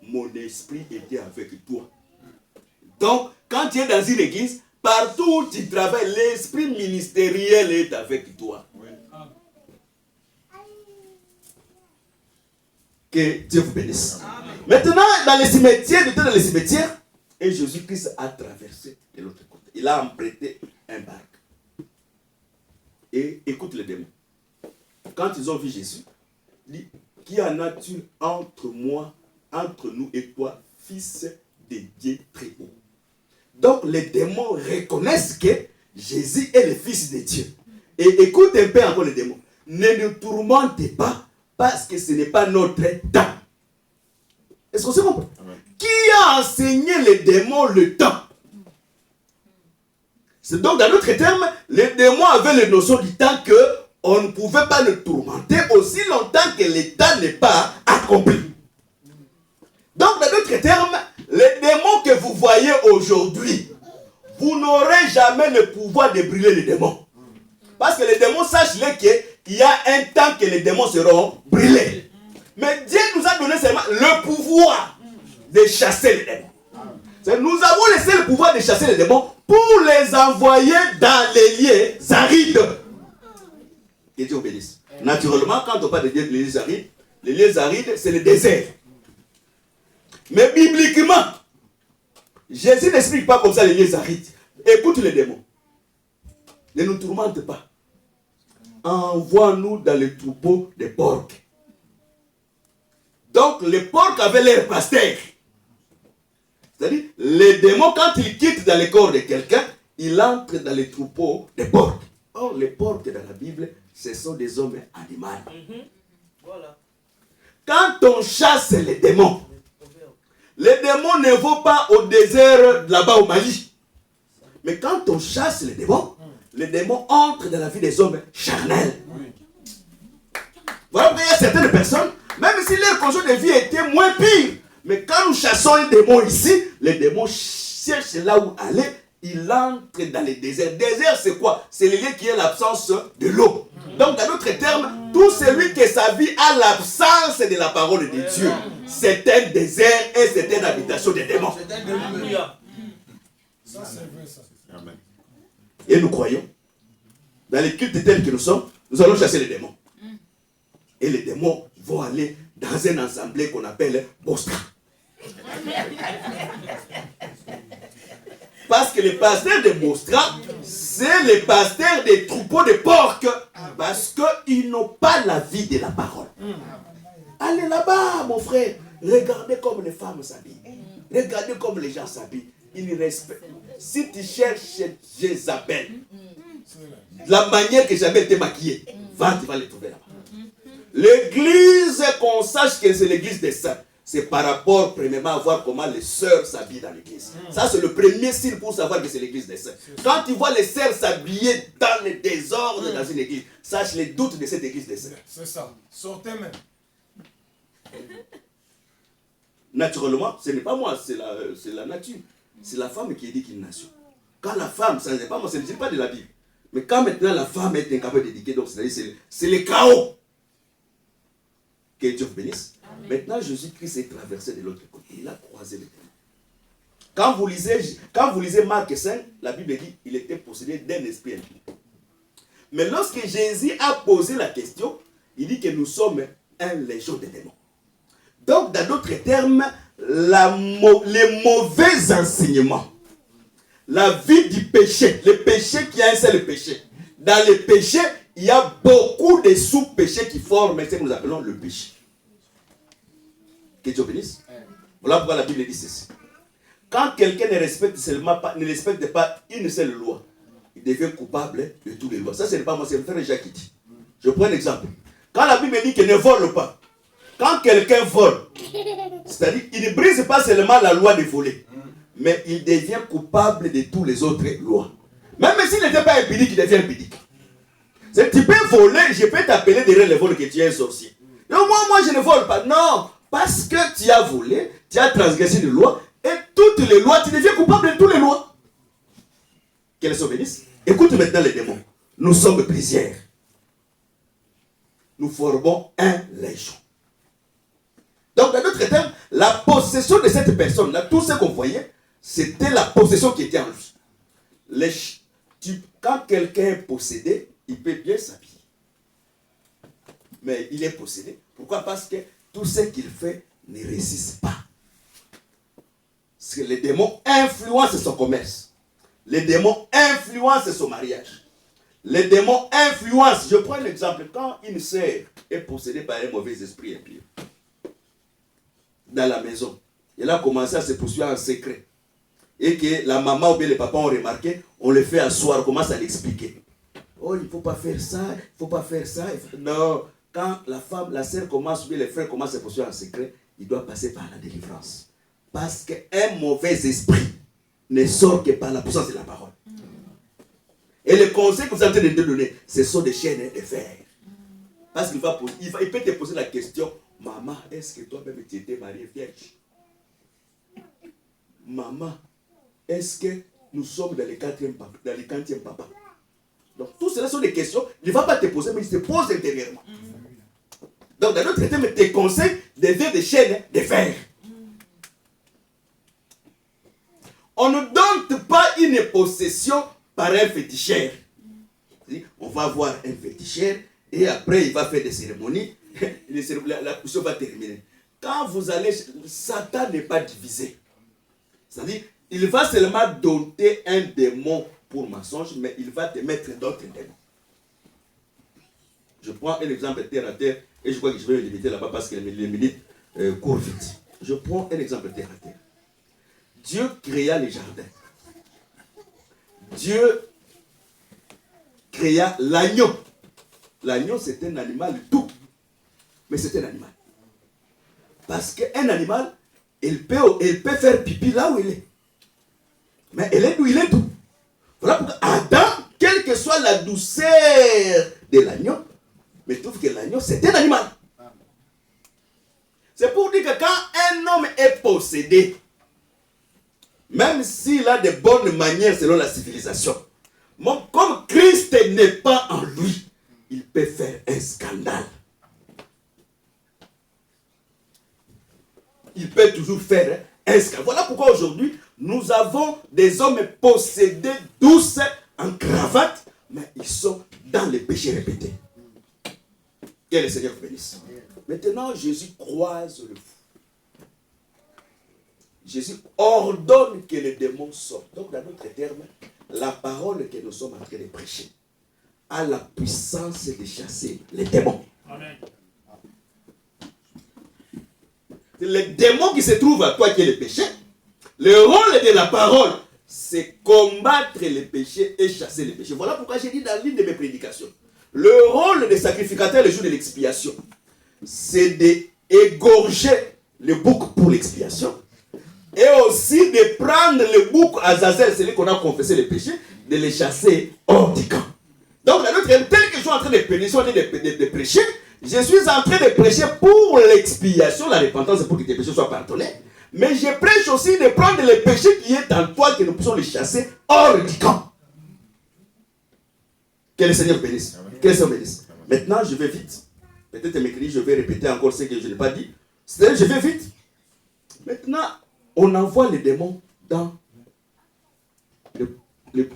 mon esprit était avec toi. Donc, quand tu es dans une église, partout où tu travailles, l'esprit ministériel est avec toi. Oui. Que Dieu vous bénisse. Amen. Maintenant, dans les cimetières, et Jésus-Christ a traversé de l'autre côté. Il a emprunté un barque. Et écoute les démons. Quand ils ont vu Jésus, il dit, qui en a-t-il entre moi, entre nous et toi, fils de Dieu très haut? Donc les démons reconnaissent que Jésus est le fils de Dieu. Et écoute un peu encore les démons. Ne nous tourmentez pas parce que ce n'est pas notre temps. Est-ce qu'on se comprend? Qui a enseigné les démons le temps? C'est donc dans notre terme, les démons avaient la notion du temps qu'on ne pouvait pas le tourmenter aussi longtemps que le temps n'est pas accompli. Donc dans notre terme, les démons que vous voyez aujourd'hui, vous n'aurez jamais le pouvoir de brûler les démons. Parce que les démons, sachez qu'il y a un temps que les démons seront brûlés. Mais Dieu nous a donné seulement le pouvoir de chasser les démons. Nous avons laissé le pouvoir de chasser les démons pour les envoyer dans les lieux arides. Que Dieu bénisse. Naturellement, quand on parle de les lieux arides, c'est le désert. Mais bibliquement, Jésus n'explique pas comme ça les lieux arides. Écoute les démons. Ne nous tourmente pas. Envoie-nous dans les troupeaux des porcs. Donc les porcs avaient leur pasteur. C'est-à-dire, les démons, quand ils quittent dans le corps de quelqu'un, ils entrent dans les troupeaux des porcs. Or, les porcs dans la Bible, ce sont des hommes animaux. Voilà. Quand on chasse les démons ne vont pas au désert là-bas au Mali. Mais quand on chasse les démons entrent dans la vie des hommes charnels. Voilà pourquoi il y a certaines personnes, même si leur condition de vie était moins pire, mais quand nous chassons un démon ici, les démons cherchent là où aller, ils entrent dans les déserts. Le désert, c'est quoi? C'est le lieu qui est l'absence de l'eau. Donc, dans d'autres termes, tout celui qui sa vie a l'absence de la parole de Dieu, c'est un désert et c'est une habitation des démons. Ça, c'est vrai, ça. Amen. Et nous croyons, dans les cultes tels que nous sommes, nous allons chasser les démons. Et les démons vont aller dans un assemblée qu'on appelle Bostra. Parce que les pasteurs de Bostra, c'est les pasteurs des troupeaux de porcs. Parce qu'ils n'ont pas la vie de la parole. Allez là-bas, mon frère. Regardez comme les femmes s'habillent. Regardez comme les gens s'habillent. Ils respectent. Si tu cherches Jézabel, la manière que Jézabel était maquillée, tu vas les trouver là-bas. L'église, qu'on sache que c'est l'église des saints, c'est par rapport, premièrement, à voir comment les sœurs s'habillent dans l'église. Ça, c'est le premier signe pour savoir que c'est l'église des saints. Quand tu vois les sœurs s'habiller dans le désordre dans une église, sache les doutes de cette église des saints. C'est ça. Sortez même. Naturellement, ce n'est pas moi, c'est la nature. C'est la femme qui éduque une nation. Quand la femme, ça n'est pas moi, ce n'est pas de la Bible. Mais quand maintenant la femme est incapable d'éduquer, donc c'est le chaos. Que Dieu vous bénisse. Amen. Maintenant, Jésus-Christ est traversé de l'autre côté. Il a croisé les témoins. Quand vous lisez Marc 5, la Bible dit qu'il était possédé d'un esprit impur. Mais lorsque Jésus a posé la question, il dit que nous sommes un légion de démons. Donc, dans d'autres termes, les mauvais enseignements, la vie du péché, le péché qui a un seul péché. Dans le péché, il y a beaucoup de sous-péchés qui forment ce que nous appelons le péché. Que Dieu bénisse. Voilà pourquoi la Bible dit ceci. Quand quelqu'un ne respecte pas une seule loi, il devient coupable de toutes les lois. Ça, ce n'est pas moi, c'est le frère Jacques qui dit. Je prends un exemple. Quand la Bible dit qu'il ne vole pas, quand quelqu'un vole, c'est-à-dire il ne brise pas seulement la loi de voler, mais il devient coupable de toutes les autres lois. Même s'il n'était pas impudique, il devient impudique. Tu peux voler, je peux t'appeler derrière le vol que tu es un sorcier. Donc moi, je ne vole pas. Non, parce que tu as volé, tu as transgressé une loi, et toutes les lois, tu deviens coupable de toutes les lois. Qu'elles soient bénisses. Écoute maintenant les démons. Nous sommes plusieurs. Nous formons un légion. Donc, dans d'autres termes, la possession de cette personne-là, tout ce qu'on voyait, c'était la possession qui était en lui. Quand quelqu'un est possédé, il peut bien s'habiller. Mais il est possédé. Pourquoi? Parce que tout ce qu'il fait ne réussit pas. Parce que les démons influencent son commerce. Les démons influencent son mariage. Les démons influencent. Je prends un exemple. Quand une sœur est possédée par un mauvais esprit impur, dans la maison, elle a commencé à se poursuivre en secret. Et que la maman ou bien les papas ont remarqué, on le fait asseoir, on commence à l'expliquer. Oh, il ne faut pas faire ça, il ne faut pas faire ça. Non, quand la femme, la sœur commence, ou bien les frères commencent à se poursuivre en secret, il doit passer par la délivrance. Parce qu'un mauvais esprit ne sort que par la puissance de la parole. Et le conseil que vous êtes en train de te donner, ce sont des chaînes de fer. Parce qu'il il peut te poser la question, maman, est-ce que toi-même tu étais mariée vierge? Maman, est-ce que nous sommes dans le 40e papa? Donc, tout cela sont des questions, il ne va pas te poser, mais il se pose intérieurement. Donc, dans notre terme, tes conseils deviennent des chaînes de fer. On ne donne pas une possession par un féticheur. On va voir un féticheur et après il va faire des cérémonies. La possession va terminer. Quand vous allez, Satan n'est pas divisé. C'est-à-dire, il va seulement doter un démon pour mensonge, mais il va te mettre d'autres démons. Je prends un exemple terre à terre et je crois que je vais me limiter là-bas parce que les minutes courent vite. Je prends un exemple terre à terre. Dieu créa les jardins. Dieu créa l'agneau. L'agneau, c'est un animal doux. Mais c'est un animal. Parce qu'un animal, il peut faire pipi là où il est. Mais il est doux. Voilà pourquoi Adam, quelle que soit la douceur de l'agneau, mais trouve que l'agneau, c'est un animal. C'est pour dire que quand un homme est possédé, même s'il a de bonnes manières selon la civilisation, comme Christ n'est pas en lui, il peut faire un scandale. Il peut toujours faire un scandale. Voilà pourquoi aujourd'hui, nous avons des hommes possédés douces en cravate, mais ils sont dans les péchés répétés. Que le Seigneur vous bénisse. Maintenant, Jésus croise le fou. Jésus ordonne que les démons sortent. Donc, dans d'autres termes, la parole que nous sommes en train de prêcher a la puissance de chasser les démons. Amen. C'est les démons qui se trouvent à toi qui est le péché. Le rôle de la parole, c'est combattre les péchés et chasser les péchés. Voilà pourquoi j'ai dit dans l'une de mes prédications, le rôle des sacrificateurs le jour de l'expiation, c'est d'égorger le bouc pour l'expiation. Et aussi de prendre le bouc Azazel, celui qu'on a confessé le péché, de les chasser hors du camp. Donc, la nôtre, tel que je suis en train de prêcher, je suis en train de prêcher pour l'expiation, la repentance, pour que tes péchés soient pardonnés. Mais je prêche aussi de prendre le péché qui est en toi, que nous puissions les chasser hors du camp. Que le Seigneur bénisse. Que le Seigneur bénisse. Maintenant, je vais vite. Peut-être mercredi, je vais répéter encore ce que je n'ai pas dit. C'est-à-dire, je vais vite. Maintenant, on envoie les démons dans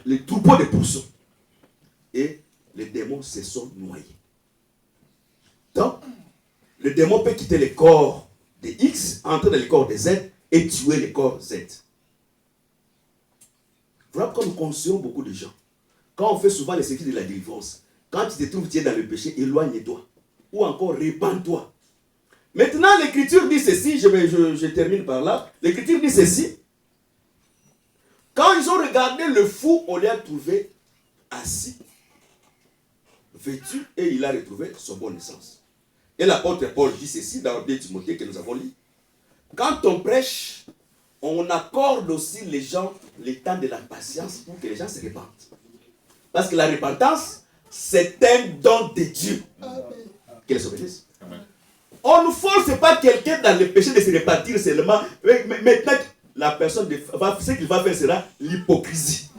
les troupeaux de poussons. Et les démons se sont noyés. Donc, le démon peut quitter le corps de X, entrer dans le corps de Z et tuer le corps Z. Voilà pourquoi nous conseillons beaucoup de gens. Quand on fait souvent les séquelles de la délivrance, quand tu te trouves tu es dans le péché, éloigne-toi. Ou encore répands-toi. Maintenant, l'Écriture dit ceci, je termine par là. L'Écriture dit ceci. Quand ils ont regardé le fou, on l'a trouvé assis, vêtu, et il a retrouvé son bon essence. Et l'apôtre Paul dit ceci dans 2 Timothée que nous avons lu. Quand on prêche, on accorde aussi les gens le temps de la patience pour que les gens se répandent. Parce que la repentance, c'est un don de Dieu. Qu'elle se bénisse. On ne force pas quelqu'un dans le péché de se repentir seulement. Maintenant, la personne, ce qu'il va faire sera l'hypocrisie.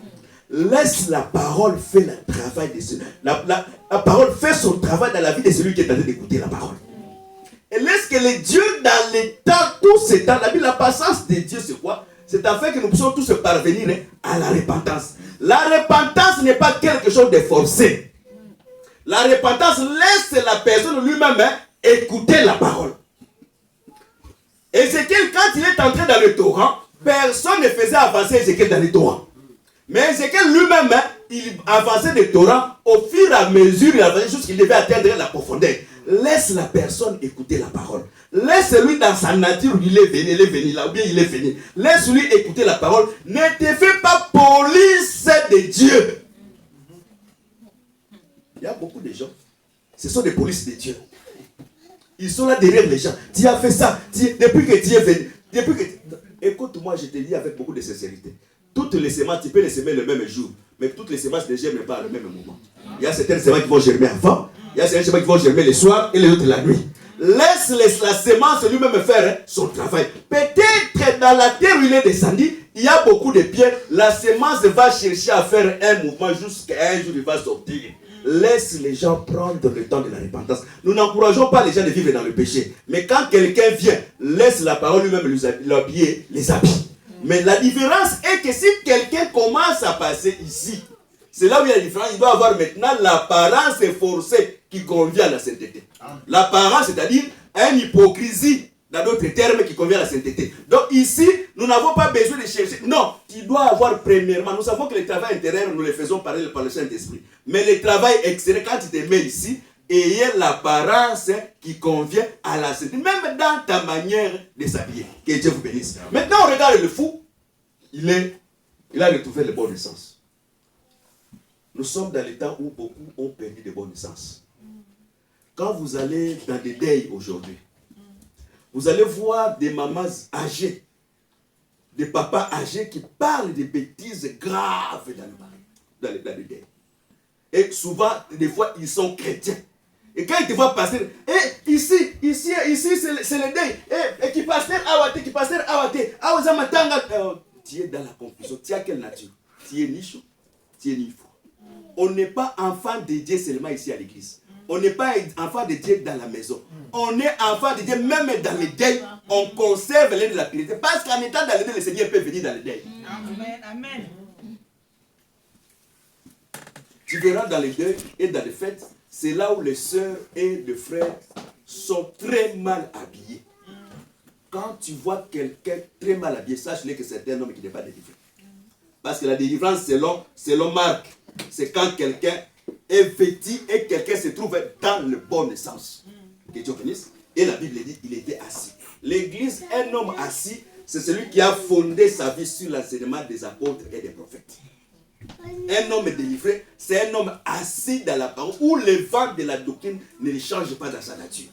Laisse la parole faire le travail de celui. La parole fait son travail dans la vie de celui qui est en train d'écouter la parole. Et laisse que les dieux, dans les temps, tous ces temps, la patience de Dieu, c'est quoi? C'est afin que nous puissions tous parvenir à la repentance. La repentance n'est pas quelque chose de forcé. La repentance laisse la personne lui-même écouter la parole. Ézéchiel, quand il est entré dans le torrent, personne ne faisait avancer Ézéchiel dans le torrent. Mais Ézéchiel lui-même, il avançait le torrent au fur et à mesure, il avançait jusqu'il devait atteindre la profondeur. Laisse la personne écouter la parole. Laisse-lui dans sa nature, il est venu là, ou bien il est venu. Laisse-lui écouter la parole. Ne te fais pas police de Dieu. Il y a beaucoup de gens, ce sont des polices de Dieu. Ils sont là derrière les gens. Tu as fait ça, depuis que tu es venu. Écoute-moi, je te dis avec beaucoup de sincérité. Toutes les semences, tu peux les semer le même jour. Mais toutes les semences ne germent pas au même moment. Il y a certaines semences qui vont germer avant. Il y a certaines semences qui vont germer le soir et les autres la nuit. Laisse la semence lui-même faire son travail. Peut-être dans la terre où il est descendu, il y a beaucoup de pierres. La semence va chercher à faire un mouvement jusqu'à un jour il va sortir. Laisse les gens prendre le temps de la repentance. Nous n'encourageons pas les gens de vivre dans le péché. Mais quand quelqu'un vient, laisse la parole lui-même l'habiller, les habits. Mais la différence est que si quelqu'un commence à passer ici, c'est là où il y a la différence. Il doit avoir maintenant l'apparence forcée qui convient à la sainteté. L'apparence, c'est-à-dire une hypocrisie, dans d'autres termes, qui convient à la sainteté. Donc ici, nous n'avons pas besoin de chercher. Non, tu dois avoir premièrement. Nous savons que le travail intérieur, nous le faisons par le Saint-Esprit. Mais le travail extérieur, quand tu te mets ici, ayez l'apparence qui convient à la sainteté. Même dans ta manière de s'habiller. Que Dieu vous bénisse. Maintenant, on regarde le fou. Il a retrouvé le bon essence. Nous sommes dans l'état où beaucoup ont perdu de bonnes essences. Quand vous allez dans des deuils aujourd'hui, vous allez voir des mamans âgées, des papas âgés qui parlent de bêtises graves dans le deuil. Et souvent, des fois, ils sont chrétiens. Et quand ils te voient passer, ici, c'est le deuil. Et qui pasteur awate, tu es dans la confusion. Tu as quelle nature? Tu es nicho, tu es nifo. On n'est pas enfant de Dieu seulement ici à l'église. On n'est pas enfant de Dieu dans la maison. On est enfant de Dieu même dans le deuil. On conserve l'aide de la piété. Parce qu'en étant dans le deuil, le Seigneur peut venir dans le deuil. Amen. Amen. Tu verras dans les deuils et dans les fêtes, c'est là où les sœurs et les frères sont très mal habillés. Quand tu vois quelqu'un très mal habillé, sache-le que c'est un homme qui n'est pas délivré. Parce que la délivrance, selon Marc, c'est quand quelqu'un est vêtu et quelqu'un se trouve dans le bon sens. Que Dieu bénisse. Et la Bible dit qu'il était assis. L'église, un homme assis, c'est celui qui a fondé sa vie sur l'enseignement des apôtres et des prophètes. Un homme délivré, c'est un homme assis dans la parole où le vent de la doctrine ne le change pas dans sa nature.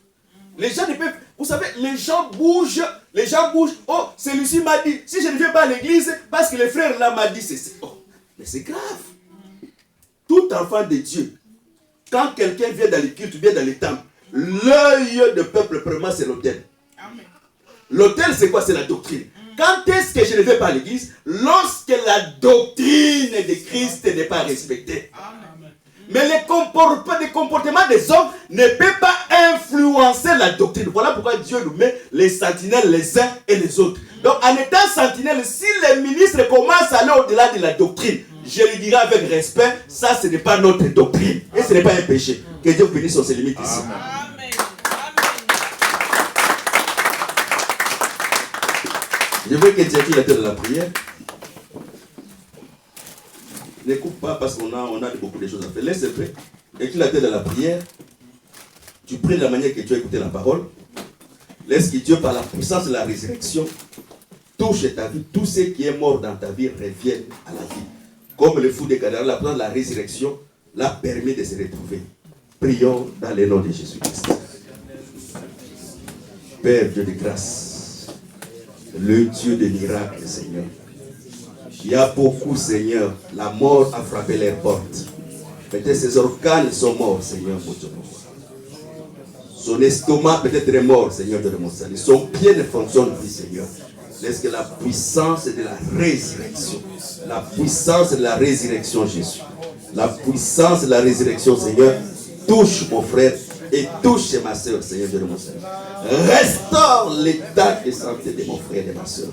Les gens ne peuvent... Vous savez, les gens bougent. Oh, celui-ci m'a dit, si je ne viens pas à l'église, parce que le frère là m'a dit ceci. Oh, mais c'est grave. Tout enfant de Dieu, quand quelqu'un vient dans les cultes, vient dans les temples, l'œil de peuple, premièrement, c'est l'autel. L'autel, c'est quoi? C'est la doctrine. Quand est-ce que je ne vais pas à l'église? Lorsque la doctrine de Christ n'est pas respectée. Mais les comportements des hommes ne peuvent pas influencer la doctrine. Voilà pourquoi Dieu nous met les sentinelles les uns et les autres. Donc en étant sentinelle, si les ministres commencent à aller au-delà de la doctrine, je lui dirai avec respect, ça ce n'est pas notre doctrine. Et ce n'est pas un péché. Que Dieu bénisse sur ses limites ici. Amen. Je veux que tu aies la tête de la prière. N'écoute pas parce qu'on a beaucoup de choses à faire. Laisse faire. Écris la tête de la prière. Tu pries de la manière que tu as écouté la parole. Laisse que Dieu, par la puissance de la résurrection, touche ta vie. Tout ce qui est mort dans ta vie revienne à la vie. Comme le fou de Gadara, la puissance de la résurrection l'a permis de se retrouver. Prions dans le nom de Jésus-Christ. Père Dieu de grâce, le Dieu des miracles, Seigneur. Il y a beaucoup, Seigneur, la mort a frappé les portes. Peut-être ses organes sont morts, Seigneur, mon Dieu. Son estomac peut-être est mort, Seigneur de mon salut. Son pied ne fonctionne plus, Seigneur. Laisse que la puissance de la résurrection, la puissance de la résurrection, Jésus, la puissance de la résurrection, Seigneur, touche mon frère et touche ma soeur, Seigneur de mon salut. Restaure l'état de santé de mon frère et de ma soeur.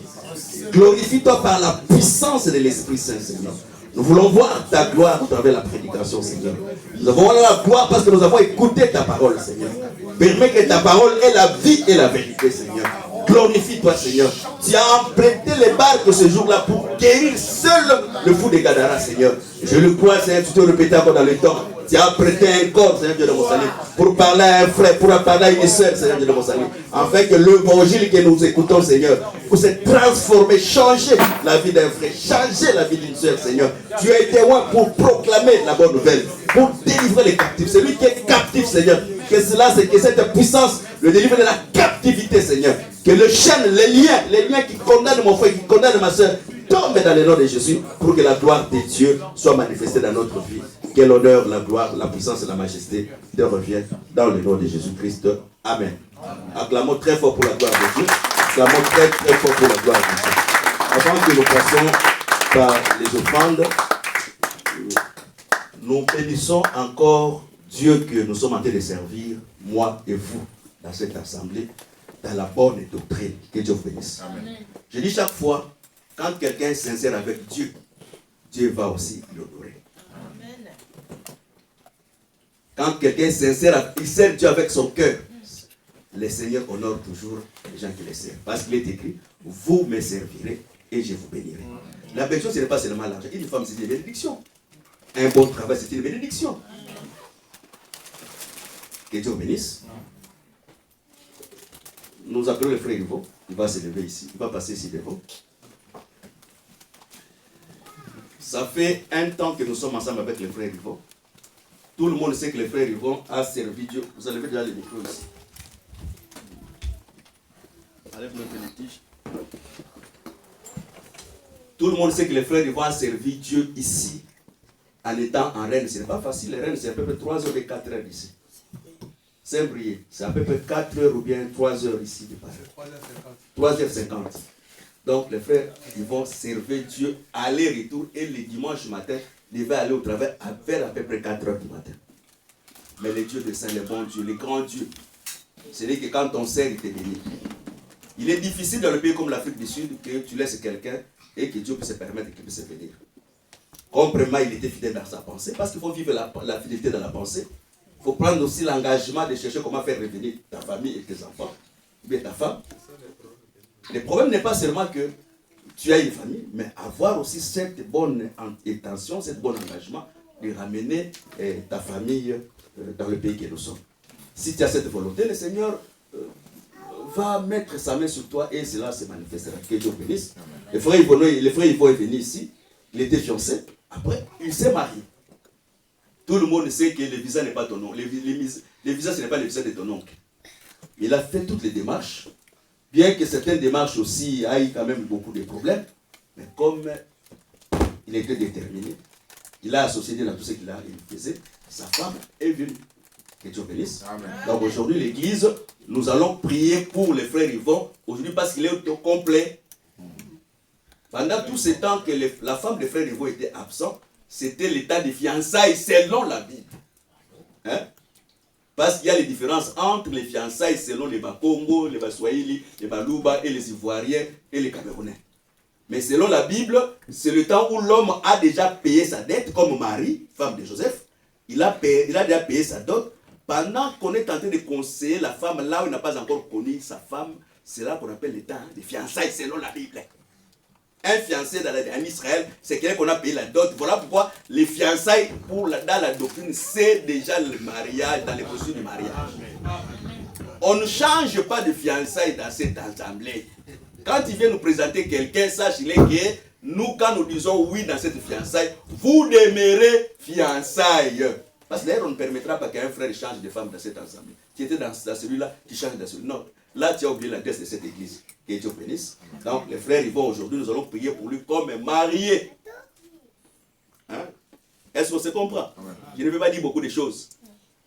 Glorifie-toi par la puissance de l'Esprit Saint, Seigneur. Nous voulons voir ta gloire à travers la prédication, Seigneur. Nous avons la gloire parce que nous avons écouté ta parole, Seigneur. Permets que ta parole ait la vie et la vérité, Seigneur. Glorifie-toi, Seigneur. Tu as emprunté les barques ce jour-là pour guérir seul le fou de Gadara, Seigneur. Je le crois, Seigneur, tu te répétais encore dans le temps. Tu as prêté un corps, Seigneur Dieu de mon salut, pour parler à un frère, pour parler à une soeur, Seigneur Dieu de mon salut, afin que l'évangile que nous écoutons, Seigneur, puisse transformer, changer la vie d'un frère, changer la vie d'une soeur, Seigneur. Tu as été roi pour proclamer la bonne nouvelle, pour délivrer les captifs. Celui qui est captif, Seigneur, que cela, c'est que cette puissance le délivre de la captivité, Seigneur. Que le chêne, les liens qui condamnent mon frère, qui condamnent ma soeur, tombent dans le nom de Jésus pour que la gloire de Dieu soit manifestée dans notre vie. Que l'honneur, la gloire, la puissance et la majesté te reviennent dans le nom de Jésus-Christ. Amen. Acclamons très fort pour la gloire de Dieu. Acclamons très très fort pour la gloire de Dieu. Avant que nous passions par les offrandes, nous bénissons encore Dieu que nous sommes en train de servir, moi et vous, dans cette assemblée, dans la bonne doctrine. Que Dieu vous bénisse. Amen. Je dis chaque fois, quand quelqu'un est sincère avec Dieu, Dieu va aussi l'honorer. Quand quelqu'un est sincère, il sert Dieu avec son cœur. Le Seigneur honore toujours les gens qui le servent. Parce qu'il est écrit, vous me servirez et je vous bénirai. La bénédiction, ce n'est pas seulement l'argent. Une femme, c'est une bénédiction. Un bon travail, c'est une bénédiction. Que Dieu vous bénisse. Nous appelons le frère Yvon. Il va se lever ici. Il va passer ici devant. Ça fait un temps que nous sommes ensemble avec le frère Yvon. Tout le monde sait que le frère Yvon a servi Dieu. Vous allez déjà le micro ici. Enlève notre litige. Tout le monde sait que le frère Yvon a servi Dieu ici. En étant en Rennes. Ce n'est pas facile. Les Rennes, c'est à peu près 3 heures et 4 heures d'ici. Saint-Brieuc, c'est à peu près 4 heures ou bien 3 heures ici de Paris. 3h50. Donc les frères, ils vont servir Dieu aller-retour et le dimanche matin, ils devaient aller au travail vers à peu près 4 heures du matin. Mais le Dieu de Saint, le bon Dieu, le grand Dieu, c'est-à-dire que quand on sert, il te bénit. Il est difficile dans le pays comme l'Afrique du Sud que tu laisses quelqu'un et que Dieu puisse se permettre qu'il puisse venir. Comme vraiment il était fidèle dans sa pensée, parce qu'il faut vivre la fidélité dans la pensée. Il faut prendre aussi l'engagement de chercher comment faire revenir ta famille et tes enfants, ou bien ta femme. Le problème n'est pas seulement que tu as une famille, mais avoir aussi cette bonne intention, cette bon engagement de ramener ta famille dans le pays que nous sommes. Si tu as cette volonté, le Seigneur va mettre sa main sur toi et cela se manifestera. Que Dieu bénisse. Le frère Yvon est venu ici, il était fiancé, après il s'est marié. Tout le monde sait que le visa n'est pas ton oncle. Le visa, ce n'est pas le visa de ton oncle. Il a fait toutes les démarches, bien que certaines démarches aussi aient quand même beaucoup de problèmes, mais comme il était déterminé, il a associé dans tout ce qu'il faisait, sa femme est venue. Que Dieu bénisse. Donc aujourd'hui, l'église, nous allons prier pour les frères Yvon, aujourd'hui parce qu'il est au complet. Pendant tout ce temps que la femme des frères Yvon était absente, c'était l'état de fiançailles selon la Bible. Hein? Parce qu'il y a les différences entre les fiançailles selon les Bakongo, les Baswahili, les Baluba et les Ivoiriens et les Camerounais. Mais selon la Bible, c'est le temps où l'homme a déjà payé sa dette, comme Marie, femme de Joseph. Il a déjà payé sa dot. Pendant qu'on est en train de conseiller la femme, là où il n'a pas encore connu sa femme, c'est là qu'on appelle le temps des fiançailles selon la Bible. Un fiancé en Israël, c'est quelqu'un qu'on a payé la dot. Voilà pourquoi les fiançailles, dans la doctrine, c'est déjà le mariage, dans les procédures du mariage. On ne change pas de fiançailles dans cette assemblée. Quand il vient nous présenter quelqu'un, sachez-le que nous, quand nous disons oui dans cette fiançaille, vous demeurez fiançailles. Parce que d'ailleurs, on ne permettra pas qu'un frère change de femme dans cette assemblée. Tu étais dans celui-là, tu changes dans celui-là. Non, là, tu as oublié l'adresse de cette église. Que Dieu bénisse. Donc, les frères, ils vont aujourd'hui, nous allons prier pour lui comme marié. Hein? Est-ce qu'on se comprend? Je ne vais pas dire beaucoup de choses.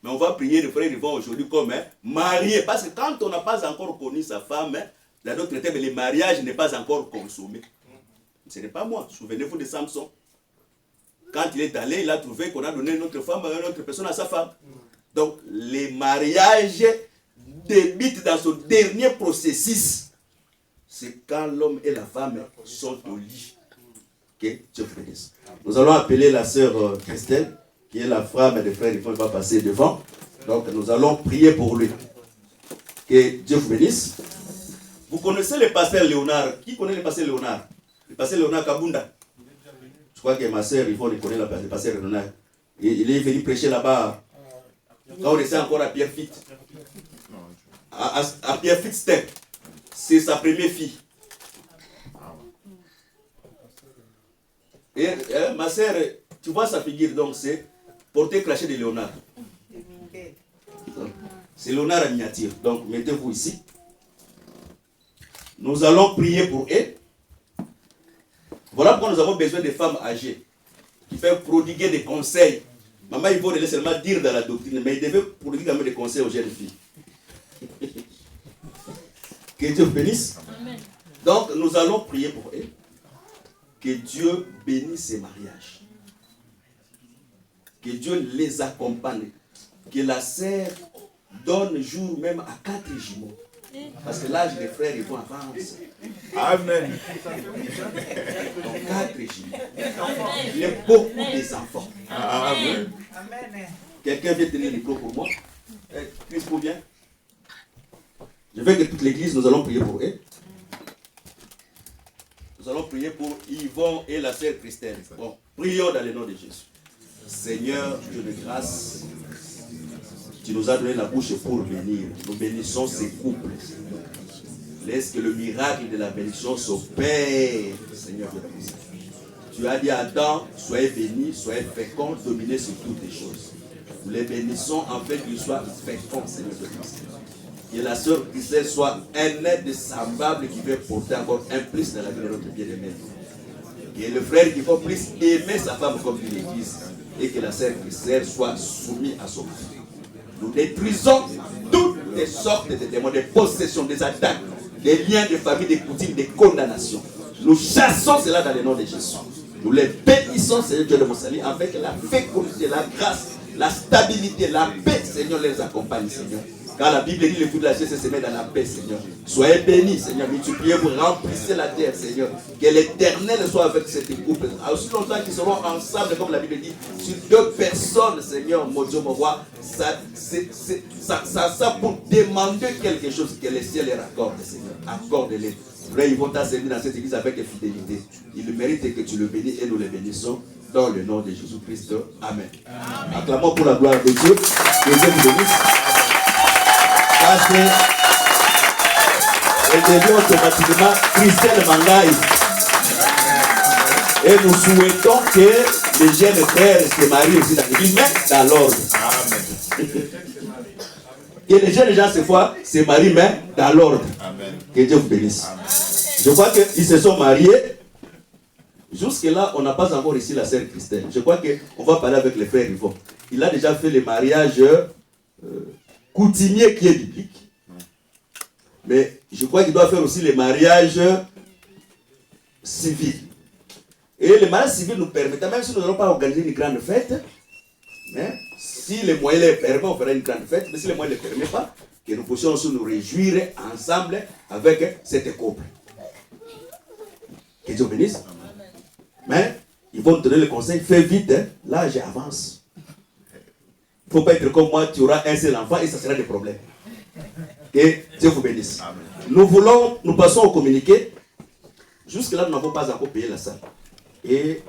Mais on va prier les frères, ils vont aujourd'hui comme marié. Parce que quand on n'a pas encore connu sa femme, dans d'autres termes, le mariage n'est pas encore consommé. Ce n'est pas moi. Souvenez-vous de Samson. Quand il est allé, il a trouvé qu'on a donné une autre femme à une autre personne à sa femme. Donc, les mariages débutent dans ce dernier processus. C'est quand l'homme et la femme sont au lit. Okay? Dieu vous bénisse. Nous allons appeler la sœur Christelle, qui est la femme des frères, il va passer devant. Donc, nous allons prier pour lui. Que Dieu vous bénisse. Vous connaissez le pasteur Léonard? Qui connaît le pasteur Léonard? Le pasteur Léonard Kabunda. Je crois que ma sœur, il faut reconnaître le pasteur Léonard. Il est venu prêcher là-bas. Quand on était encore à Pierrefitte. À Pierrefitte Step. C'est sa première fille. Et ma sœur, tu vois sa figure, donc c'est porté craché de Léonard. C'est Léonard en miniature. Donc mettez-vous ici. Nous allons prier pour elle. Voilà pourquoi nous avons besoin de femmes âgées qui peuvent prodiguer des conseils. Maman, il faut seulement dire dans la doctrine, mais il devait prodiguer quand même des conseils aux jeunes filles. Que Dieu bénisse. Amen. Donc, nous allons prier pour elle. Que Dieu bénisse ces mariages. Que Dieu les accompagne. Que la sœur donne jour même à 4 jumeaux. Parce que l'âge des frères, ils vont avancer. Amen. Donc 4 jumeaux. Il y a beaucoup d'enfants. Amen. Quelqu'un vient tenir le micro pour moi. Christ pour bien. Je veux que toute l'église, nous allons prier pour eux. Nous allons prier pour Yvon et la sœur Christelle. Bon, prions dans le nom de Jésus. Seigneur, Dieu de grâce, tu nous as donné la bouche pour bénir. Nous bénissons ces couples. Laisse que le miracle de la bénédiction s'opère, Seigneur. Tu as dit à Adam, soyez bénis, soyez féconds, dominez sur toutes les choses. Nous les bénissons afin qu'ils soient féconds, Seigneur de Christ. Que la sœur Christelle soit un aide semblable qui veut porter encore un plus dans la vie de notre bien-aimé. Que le frère qui va plus aimer sa femme comme dit l'Église. Et que la sœur Christelle soit soumise à son mari. Nous détruisons toutes les sortes de démons, des possessions, des attaques, des liens de famille, des coutumes, des condamnations. Nous chassons cela dans le nom de Jésus. Nous les bénissons, Seigneur Dieu de mon salut, avec la fécondité, la grâce, la stabilité, la paix, Seigneur, les accompagne, Seigneur. Car la Bible dit le fruit de la chair se met dans la paix, Seigneur. Soyez bénis, Seigneur. Multipliez-vous, remplissez la terre, Seigneur. Que l'Éternel soit avec cette couple. Aussi longtemps qu'ils seront ensemble, comme la Bible dit, sur 2 personnes, Seigneur, mon Dieu, mon roi, ça pour demander quelque chose que le ciel leur accorde, Seigneur. Accorde-les. Frère, ils vont t'asservir dans cette église avec fidélité. Ils méritent que tu le bénis et nous les bénissons dans le nom de Jésus-Christ. Amen. Amen. Acclamons pour la gloire de Dieu. Que Dieu vous bénisse. Parce que elle devient automatiquement Christelle Mangaï. Et nous souhaitons que les jeunes frères se marient aussi dans l'église, mais dans l'ordre. Que les jeunes gens, cette fois, se marient, mais dans l'ordre. Amen. Que Dieu vous bénisse. Amen. Je crois qu'ils se sont mariés. Jusque-là, on n'a pas encore ici la sœur Christelle. Je crois qu'on va parler avec les frères Yvon. Il a déjà fait les mariages coutumiers qui est biblique. Mais je crois qu'il doit faire aussi les mariages civils. Et les mariages civils nous permettent, même si nous n'allons pas organiser une grande fête, mais si les moyens les permettent, on fera une grande fête, mais si les moyens ne les permettent pas, que nous puissions aussi nous réjouir ensemble avec cette couple. Que Dieu bénisse. Mais ils vont te donner le conseil, fais vite, hein. Là j'avance. Il ne faut pas être comme moi, tu auras un seul enfant et ça sera des problèmes. Que Dieu vous bénisse. Amen. Nous passons au communiqué. Jusque-là, nous n'avons pas encore payé la salle. Et